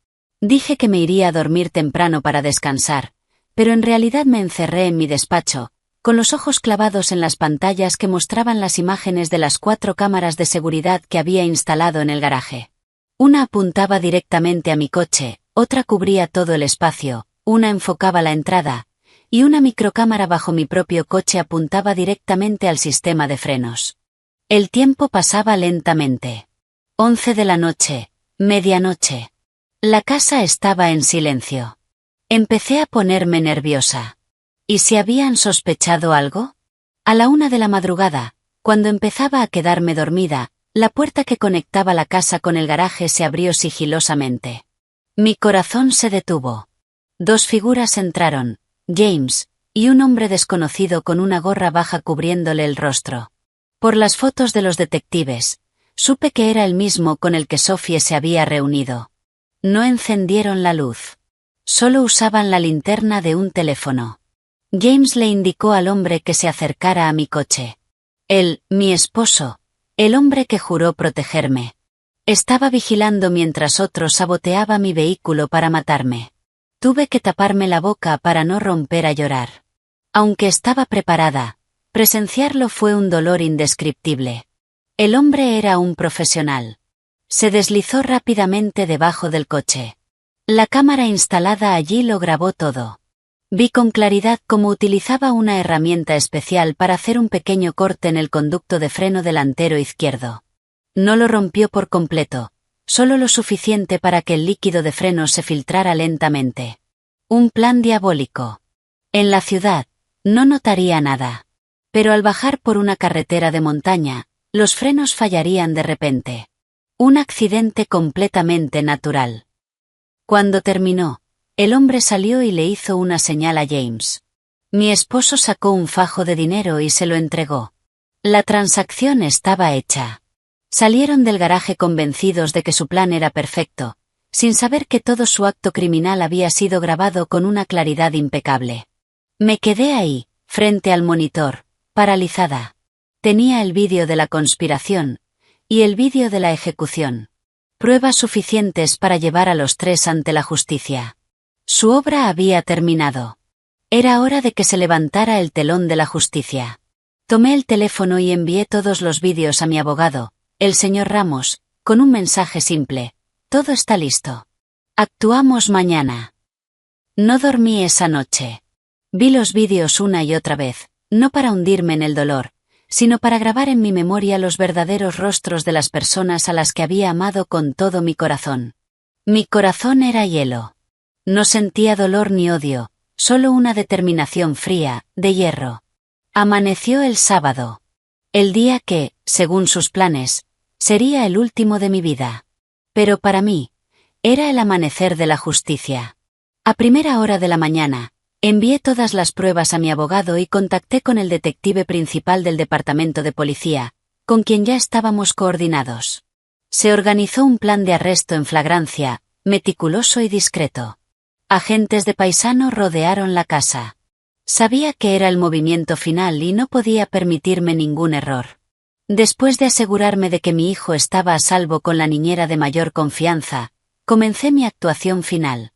Dije que me iría a dormir temprano para descansar, pero en realidad me encerré en mi despacho, con los ojos clavados en las pantallas que mostraban las imágenes de las 4 cámaras de seguridad que había instalado en el garaje. Una apuntaba directamente a mi coche, otra cubría todo el espacio, una enfocaba la entrada, y una microcámara bajo mi propio coche apuntaba directamente al sistema de frenos. El tiempo pasaba lentamente. 11 de la noche, medianoche. La casa estaba en silencio. Empecé a ponerme nerviosa. ¿Y si habían sospechado algo? A la 1 de la madrugada, cuando empezaba a quedarme dormida, la puerta que conectaba la casa con el garaje se abrió sigilosamente. Mi corazón se detuvo. 2 figuras entraron, James, y un hombre desconocido con una gorra baja cubriéndole el rostro. Por las fotos de los detectives, supe que era el mismo con el que Sophie se había reunido. No encendieron la luz. Solo usaban la linterna de un teléfono. James le indicó al hombre que se acercara a mi coche. Él, mi esposo, el hombre que juró protegerme. Estaba vigilando mientras otro saboteaba mi vehículo para matarme. Tuve que taparme la boca para no romper a llorar. Aunque estaba preparada, presenciarlo fue un dolor indescriptible. El hombre era un profesional. Se deslizó rápidamente debajo del coche. La cámara instalada allí lo grabó todo. Vi con claridad cómo utilizaba una herramienta especial para hacer un pequeño corte en el conducto de freno delantero izquierdo. No lo rompió por completo, solo lo suficiente para que el líquido de freno se filtrara lentamente. Un plan diabólico. En la ciudad, no notaría nada. Pero al bajar por una carretera de montaña, los frenos fallarían de repente. Un accidente completamente natural. Cuando terminó, el hombre salió y le hizo una señal a James. Mi esposo sacó un fajo de dinero y se lo entregó. La transacción estaba hecha. Salieron del garaje convencidos de que su plan era perfecto, sin saber que todo su acto criminal había sido grabado con una claridad impecable. Me quedé ahí, frente al monitor, paralizada. Tenía el vídeo de la conspiración y el vídeo de la ejecución. Pruebas suficientes para llevar a los 3 ante la justicia. Su obra había terminado. Era hora de que se levantara el telón de la justicia. Tomé el teléfono y envié todos los vídeos a mi abogado, el señor Ramos, con un mensaje simple: todo está listo. Actuamos mañana. No dormí esa noche. Vi los vídeos una y otra vez, no para hundirme en el dolor, sino para grabar en mi memoria los verdaderos rostros de las personas a las que había amado con todo mi corazón. Mi corazón era hielo. No sentía dolor ni odio, solo una determinación fría, de hierro. Amaneció el sábado. El día que, según sus planes, sería el último de mi vida. Pero para mí, era el amanecer de la justicia. A primera hora de la mañana, envié todas las pruebas a mi abogado y contacté con el detective principal del departamento de policía, con quien ya estábamos coordinados. Se organizó un plan de arresto en flagrancia, meticuloso y discreto. Agentes de paisano rodearon la casa. Sabía que era el movimiento final y no podía permitirme ningún error. Después de asegurarme de que mi hijo estaba a salvo con la niñera de mayor confianza, comencé mi actuación final.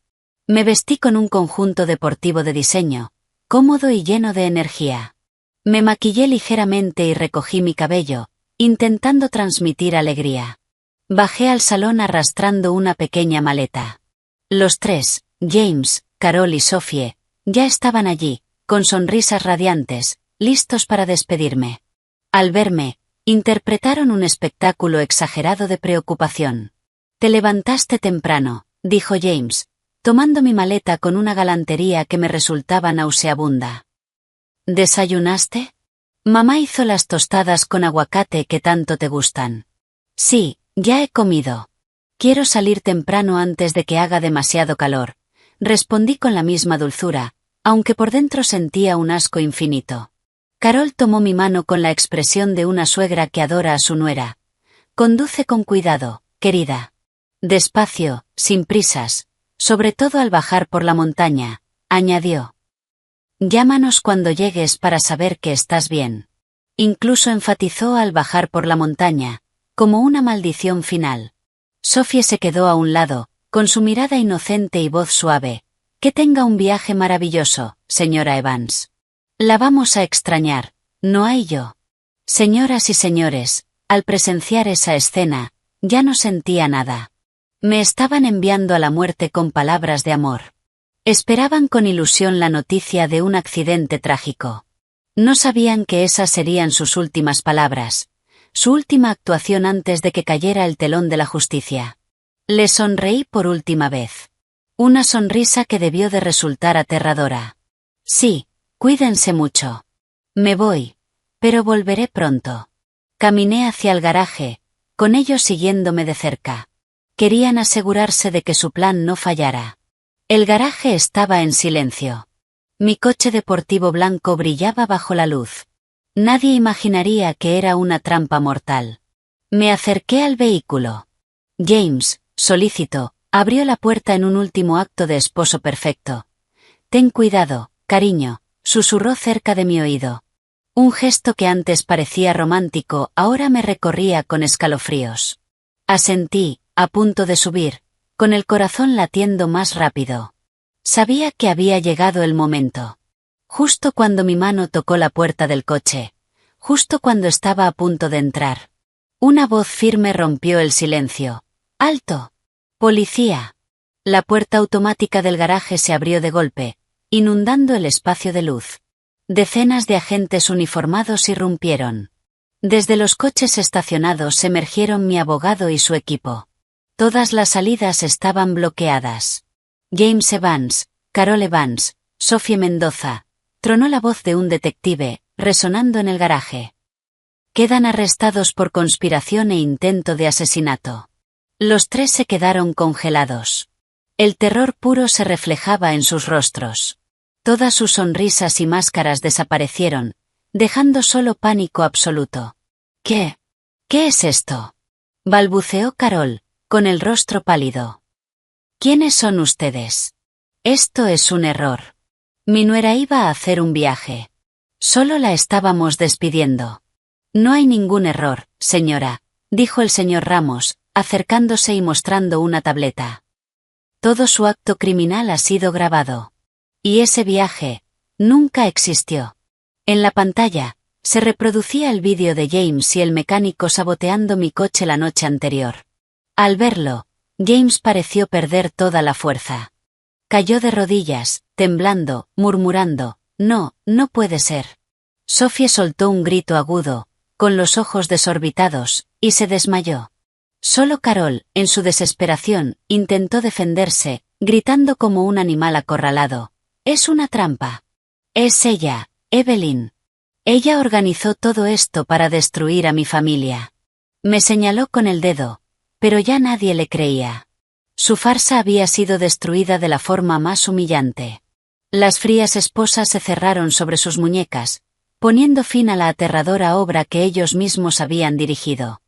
Me vestí con un conjunto deportivo de diseño, cómodo y lleno de energía. Me maquillé ligeramente y recogí mi cabello, intentando transmitir alegría. Bajé al salón arrastrando una pequeña maleta. Los 3, James, Carol y Sophie, ya estaban allí, con sonrisas radiantes, listos para despedirme. Al verme, interpretaron un espectáculo exagerado de preocupación. «Te levantaste temprano», dijo James, tomando mi maleta con una galantería que me resultaba nauseabunda. «¿Desayunaste? Mamá hizo las tostadas con aguacate que tanto te gustan». «Sí, ya he comido. Quiero salir temprano antes de que haga demasiado calor, respondí con la misma dulzura, aunque por dentro sentía un asco infinito. Carol tomó mi mano con la expresión de una suegra que adora a su nuera. Conduce con cuidado, querida. Despacio, sin prisas, sobre todo al bajar por la montaña, añadió. Llámanos cuando llegues para saber que estás bien. Incluso enfatizó al bajar por la montaña, como una maldición final. Sophie se quedó a un lado, con su mirada inocente y voz suave. Que tenga un viaje maravilloso, señora Evans. La vamos a extrañar, no hay yo. Señoras y señores, al presenciar esa escena, ya no sentía nada. Me estaban enviando a la muerte con palabras de amor. Esperaban con ilusión la noticia de un accidente trágico. No sabían que esas serían sus últimas palabras, su última actuación antes de que cayera el telón de la justicia. Le sonreí por última vez. Una sonrisa que debió de resultar aterradora. Sí, cuídense mucho. Me voy, pero volveré pronto. Caminé hacia el garaje, con ellos siguiéndome de cerca. Querían asegurarse de que su plan no fallara. El garaje estaba en silencio. Mi coche deportivo blanco brillaba bajo la luz. Nadie imaginaría que era una trampa mortal. Me acerqué al vehículo. James, solícito, abrió la puerta en un último acto de esposo perfecto. Ten cuidado, cariño, susurró cerca de mi oído. Un gesto que antes parecía romántico ahora me recorría con escalofríos. Asentí, a punto de subir, con el corazón latiendo más rápido. Sabía que había llegado el momento. Justo cuando mi mano tocó la puerta del coche. Justo cuando estaba a punto de entrar. Una voz firme rompió el silencio. ¡Alto! ¡Policía! La puerta automática del garaje se abrió de golpe, inundando el espacio de luz. Decenas de agentes uniformados irrumpieron. Desde los coches estacionados emergieron mi abogado y su equipo. Todas las salidas estaban bloqueadas. James Evans, Carol Evans, Sophie Mendoza, tronó la voz de un detective, resonando en el garaje. Quedan arrestados por conspiración e intento de asesinato. Los tres se quedaron congelados. El terror puro se reflejaba en sus rostros. Todas sus sonrisas y máscaras desaparecieron, dejando solo pánico absoluto. ¿Qué? ¿Qué es esto? Balbuceó Carol, con el rostro pálido. ¿Quiénes son ustedes? Esto es un error. Mi nuera iba a hacer un viaje. Solo la estábamos despidiendo. No hay ningún error, señora, dijo el señor Ramos, acercándose y mostrando una tableta. Todo su acto criminal ha sido grabado. Y ese viaje nunca existió. En la pantalla se reproducía el vídeo de James y el mecánico saboteando mi coche la noche anterior. Al verlo, James pareció perder toda la fuerza. Cayó de rodillas, temblando, murmurando, «No, no puede ser». Sophie soltó un grito agudo, con los ojos desorbitados, y se desmayó. Solo Carol, en su desesperación, intentó defenderse, gritando como un animal acorralado. «Es una trampa. Es ella, Evelyn. Ella organizó todo esto para destruir a mi familia». Me señaló con el dedo, pero ya nadie le creía. Su farsa había sido destruida de la forma más humillante. Las frías esposas se cerraron sobre sus muñecas, poniendo fin a la aterradora obra que ellos mismos habían dirigido.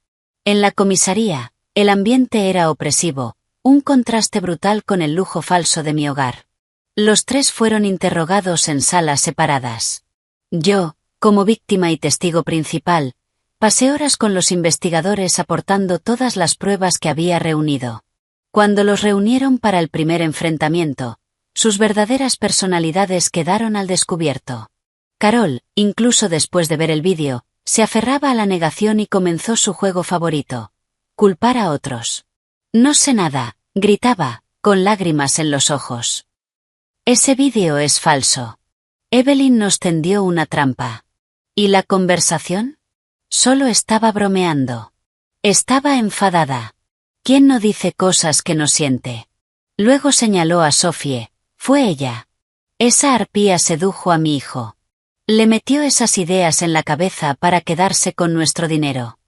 En la comisaría, el ambiente era opresivo, un contraste brutal con el lujo falso de mi hogar. Los tres fueron interrogados en salas separadas. Yo, como víctima y testigo principal, pasé horas con los investigadores aportando todas las pruebas que había reunido. Cuando los reunieron para el primer enfrentamiento, sus verdaderas personalidades quedaron al descubierto. Carol, incluso después de ver el vídeo, se aferraba a la negación y comenzó su juego favorito: culpar a otros. «No sé nada», gritaba, con lágrimas en los ojos. «Ese vídeo es falso. Evelyn nos tendió una trampa. ¿Y la conversación? Solo estaba bromeando. Estaba enfadada. ¿Quién no dice cosas que no siente?». Luego señaló a Sophie. «Fue ella. Esa arpía sedujo a mi hijo. Le metió esas ideas en la cabeza para quedarse con nuestro dinero.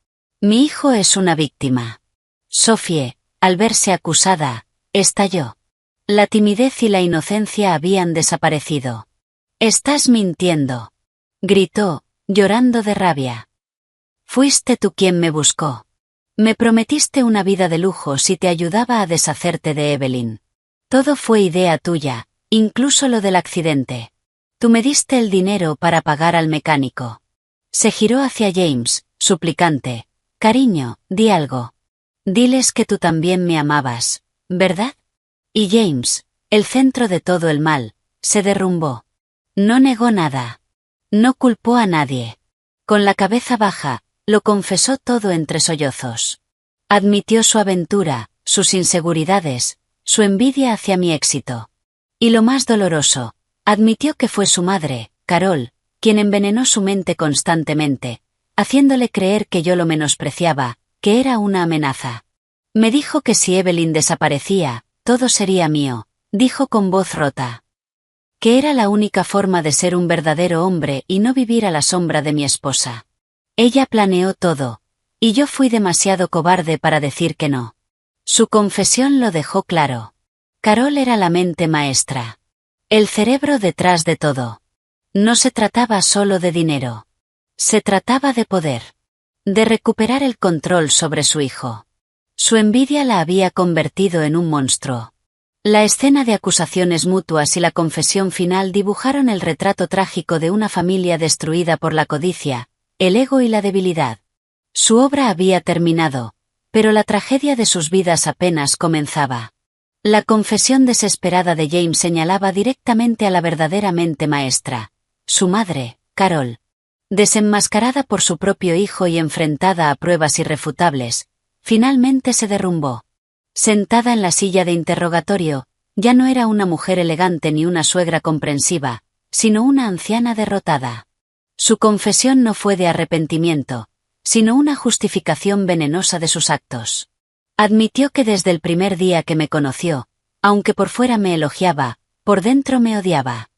Mi hijo es una víctima». Sophie, al verse acusada, estalló. La timidez y la inocencia habían desaparecido. «Estás mintiendo», gritó, llorando de rabia. «Fuiste tú quien me buscó. Me prometiste una vida de lujo si te ayudaba a deshacerte de Evelyn. Todo fue idea tuya, incluso lo del accidente. Tú me diste el dinero para pagar al mecánico». Se giró hacia James, suplicante. «Cariño, di algo. Diles que tú también me amabas, ¿verdad?» Y James, el centro de todo el mal, se derrumbó. No negó nada. No culpó a nadie. Con la cabeza baja, lo confesó todo entre sollozos. Admitió su aventura, sus inseguridades, su envidia hacia mi éxito. Y lo más doloroso, admitió que fue su madre, Carol, quien envenenó su mente constantemente, haciéndole creer que yo lo menospreciaba, que era una amenaza. Me dijo que si Evelyn desaparecía, todo sería mío, dijo con voz rota. Que era la única forma de ser un verdadero hombre y no vivir a la sombra de mi esposa. Ella planeó todo, y yo fui demasiado cobarde para decir que no. Su confesión lo dejó claro. Carol era la mente maestra. El cerebro detrás de todo. No se trataba solo de dinero. Se trataba de poder. De recuperar el control sobre su hijo. Su envidia la había convertido en un monstruo. La escena de acusaciones mutuas y la confesión final dibujaron el retrato trágico de una familia destruida por la codicia, el ego y la debilidad. Su obra había terminado, pero la tragedia de sus vidas apenas comenzaba. La confesión desesperada de James señalaba directamente a la verdadera mente maestra, su madre, Carol. Desenmascarada por su propio hijo y enfrentada a pruebas irrefutables, finalmente se derrumbó. Sentada en la silla de interrogatorio, ya no era una mujer elegante ni una suegra comprensiva, sino una anciana derrotada. Su confesión no fue de arrepentimiento, sino una justificación venenosa de sus actos. Admitió que desde el primer día que me conoció, aunque por fuera me elogiaba, por dentro me odiaba.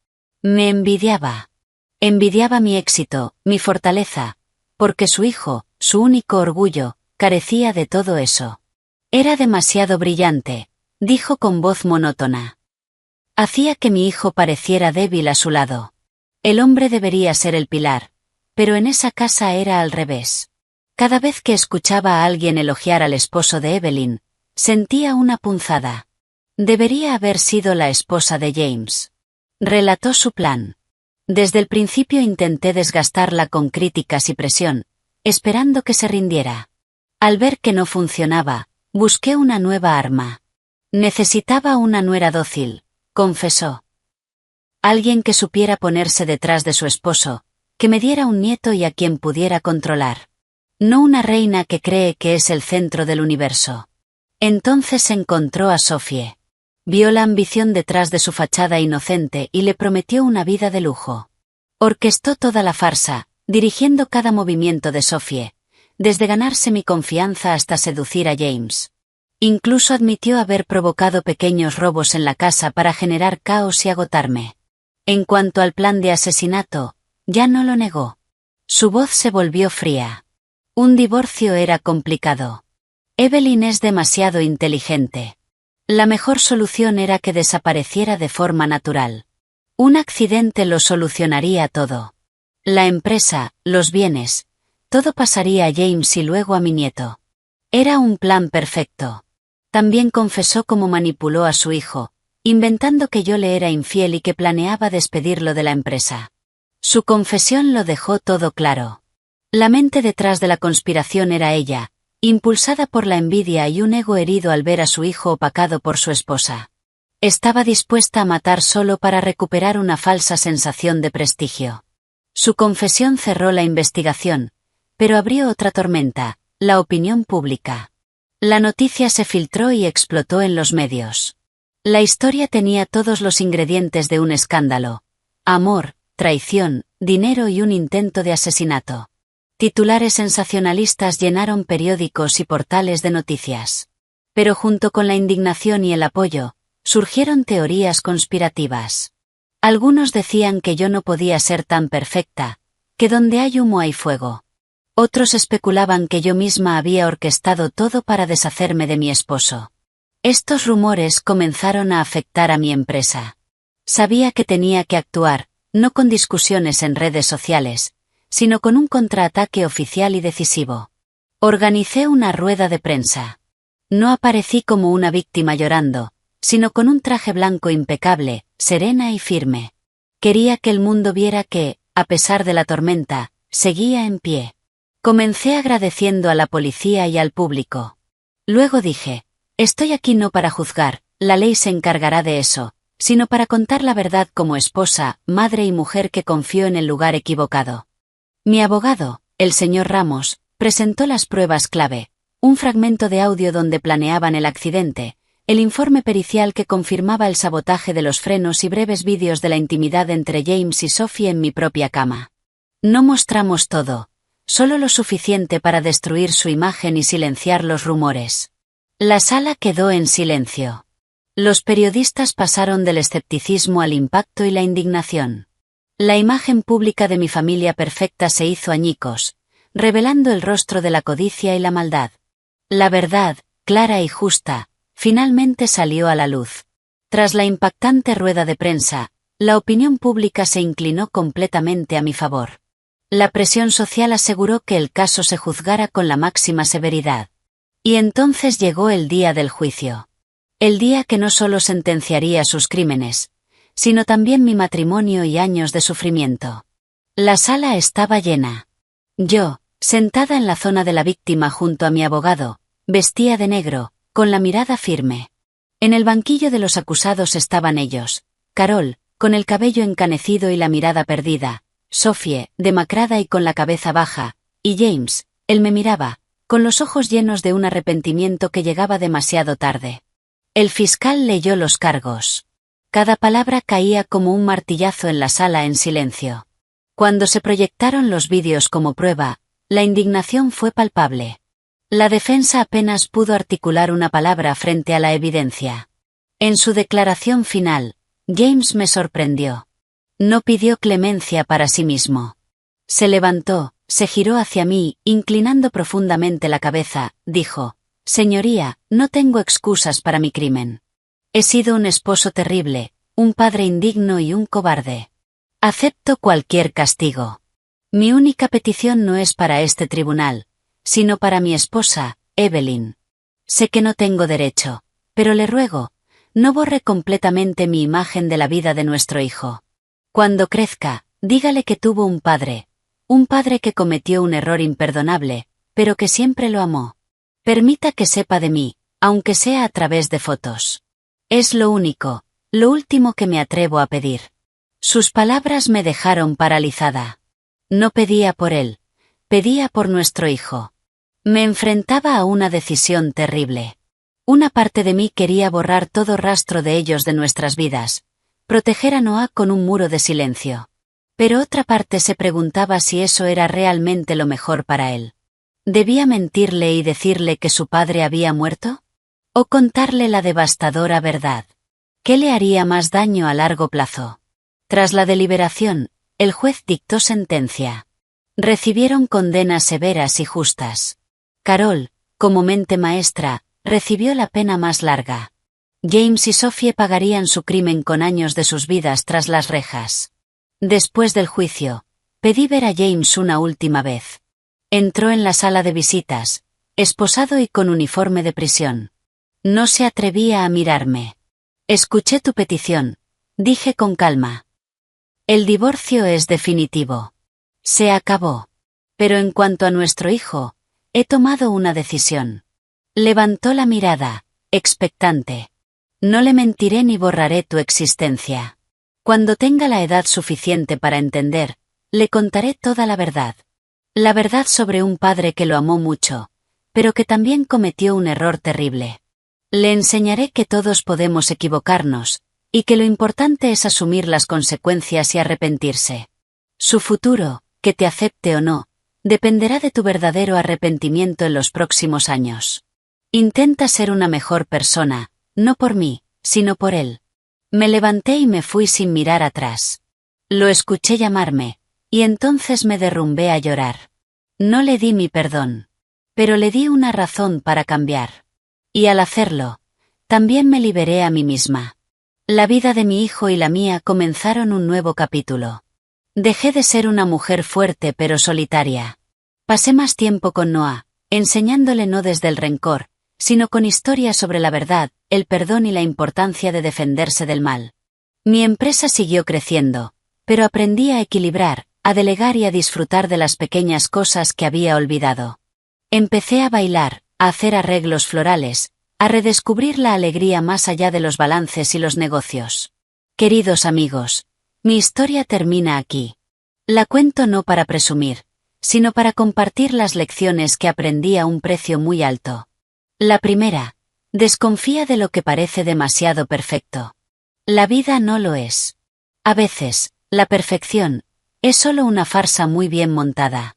Me envidiaba. Envidiaba mi éxito, mi fortaleza, porque su hijo, su único orgullo, carecía de todo eso. Era demasiado brillante, dijo con voz monótona. Hacía que mi hijo pareciera débil a su lado. El hombre debería ser el pilar, pero en esa casa era al revés. Cada vez que escuchaba a alguien elogiar al esposo de Evelyn, sentía una punzada. Debería haber sido la esposa de James. Relató su plan. Desde el principio intenté desgastarla con críticas y presión, esperando que se rindiera. Al ver que no funcionaba, busqué una nueva arma. Necesitaba una nuera dócil, confesó. Alguien que supiera ponerse detrás de su esposo, que me diera un nieto y a quien pudiera controlar. No una reina que cree que es el centro del universo. Entonces encontró a Sophie. Vio la ambición detrás de su fachada inocente y le prometió una vida de lujo. Orquestó toda la farsa, dirigiendo cada movimiento de Sophie, desde ganarse mi confianza hasta seducir a James. Incluso admitió haber provocado pequeños robos en la casa para generar caos y agotarme. En cuanto al plan de asesinato, ya no lo negó. Su voz se volvió fría. Un divorcio era complicado. Evelyn es demasiado inteligente. La mejor solución era que desapareciera de forma natural. Un accidente lo solucionaría todo. La empresa, los bienes, todo pasaría a James y luego a mi nieto. Era un plan perfecto. También confesó cómo manipuló a su hijo, inventando que yo le era infiel y que planeaba despedirlo de la empresa. Su confesión lo dejó todo claro. La mente detrás de la conspiración era ella, impulsada por la envidia y un ego herido al ver a su hijo opacado por su esposa. Estaba dispuesta a matar solo para recuperar una falsa sensación de prestigio. Su confesión cerró la investigación, pero abrió otra tormenta, la opinión pública. La noticia se filtró y explotó en los medios. La historia tenía todos los ingredientes de un escándalo: amor, traición, dinero y un intento de asesinato. Titulares sensacionalistas llenaron periódicos y portales de noticias. Pero junto con la indignación y el apoyo, surgieron teorías conspirativas. Algunos decían que yo no podía ser tan perfecta, que donde hay humo hay fuego. Otros especulaban que yo misma había orquestado todo para deshacerme de mi esposo. Estos rumores comenzaron a afectar a mi empresa. Sabía que tenía que actuar, no con discusiones en redes sociales, sino con un contraataque oficial y decisivo. Organicé una rueda de prensa. No aparecí como una víctima llorando, sino con un traje blanco impecable, serena y firme. Quería que el mundo viera que, a pesar de la tormenta, seguía en pie. Comencé agradeciendo a la policía y al público. Luego dije, estoy aquí no para juzgar, la ley se encargará de eso, sino para contar la verdad como esposa, madre y mujer que confió en el lugar equivocado. Mi abogado, el señor Ramos, presentó las pruebas clave, un fragmento de audio donde planeaban el accidente, el informe pericial que confirmaba el sabotaje de los frenos y breves vídeos de la intimidad entre James y Sophie en mi propia cama. No mostramos todo, solo lo suficiente para destruir su imagen y silenciar los rumores. La sala quedó en silencio. Los periodistas pasaron del escepticismo al impacto y la indignación. La imagen pública de mi familia perfecta se hizo añicos, revelando el rostro de la codicia y la maldad. La verdad, clara y justa, finalmente salió a la luz. Tras la impactante rueda de prensa, la opinión pública se inclinó completamente a mi favor. La presión social aseguró que el caso se juzgara con la máxima severidad. Y entonces llegó el día del juicio. El día que no solo sentenciaría sus crímenes, sino también mi matrimonio y años de sufrimiento. La sala estaba llena. Yo, sentada en la zona de la víctima junto a mi abogado, vestía de negro, con la mirada firme. En el banquillo de los acusados estaban ellos, Carol, con el cabello encanecido y la mirada perdida, Sophie, demacrada y con la cabeza baja, y James, él me miraba, con los ojos llenos de un arrepentimiento que llegaba demasiado tarde. El fiscal leyó los cargos. Cada palabra caía como un martillazo en la sala en silencio. Cuando se proyectaron los vídeos como prueba, la indignación fue palpable. La defensa apenas pudo articular una palabra frente a la evidencia. En su declaración final, James me sorprendió. No pidió clemencia para sí mismo. Se levantó, se giró hacia mí, inclinando profundamente la cabeza, dijo, «Señoría, no tengo excusas para mi crimen. He sido un esposo terrible, un padre indigno y un cobarde. Acepto cualquier castigo. Mi única petición no es para este tribunal, sino para mi esposa, Evelyn. Sé que no tengo derecho, pero le ruego, no borre completamente mi imagen de la vida de nuestro hijo. Cuando crezca, dígale que tuvo un padre que cometió un error imperdonable, pero que siempre lo amó. Permita que sepa de mí, aunque sea a través de fotos. Es lo último que me atrevo a pedir». Sus palabras me dejaron paralizada. No pedía por él, pedía por nuestro hijo. Me enfrentaba a una decisión terrible. Una parte de mí quería borrar todo rastro de ellos de nuestras vidas, proteger a Noah con un muro de silencio. Pero otra parte se preguntaba si eso era realmente lo mejor para él. ¿Debía mentirle y decirle que su padre había muerto? ¿O contarle la devastadora verdad? ¿Qué le haría más daño a largo plazo? Tras la deliberación, el juez dictó sentencia. Recibieron condenas severas y justas. Carol, como mente maestra, recibió la pena más larga. James y Sophie pagarían su crimen con años de sus vidas tras las rejas. Después del juicio, pedí ver a James una última vez. Entró en la sala de visitas, esposado y con uniforme de prisión. No se atrevía a mirarme. «Escuché tu petición», dije con calma. «El divorcio es definitivo. Se acabó. Pero en cuanto a nuestro hijo, he tomado una decisión». Levantó la mirada, expectante. «No le mentiré ni borraré tu existencia. Cuando tenga la edad suficiente para entender, le contaré toda la verdad. La verdad sobre un padre que lo amó mucho, pero que también cometió un error terrible. Le enseñaré que todos podemos equivocarnos, y que lo importante es asumir las consecuencias y arrepentirse. Su futuro, que te acepte o no, dependerá de tu verdadero arrepentimiento en los próximos años. Intenta ser una mejor persona, no por mí, sino por él». Me levanté y me fui sin mirar atrás. Lo escuché llamarme, y entonces me derrumbé a llorar. No le di mi perdón, pero le di una razón para cambiar. Y al hacerlo, También me liberé a mí misma. La vida de mi hijo y la mía comenzaron un nuevo capítulo. Dejé de ser una mujer fuerte pero solitaria. Pasé más tiempo con Noah, enseñándole no desde el rencor, sino con historias sobre la verdad, el perdón y la importancia de defenderse del mal. Mi empresa siguió creciendo, pero aprendí a equilibrar, a delegar y a disfrutar de las pequeñas cosas que había olvidado. Empecé a bailar, a hacer arreglos florales, a redescubrir la alegría más allá de los balances y los negocios. Queridos amigos, mi historia termina aquí. La cuento no para presumir, sino para compartir las lecciones que aprendí a un precio muy alto. La primera, desconfía de lo que parece demasiado perfecto. La vida no lo es. A veces, la perfección es solo una farsa muy bien montada.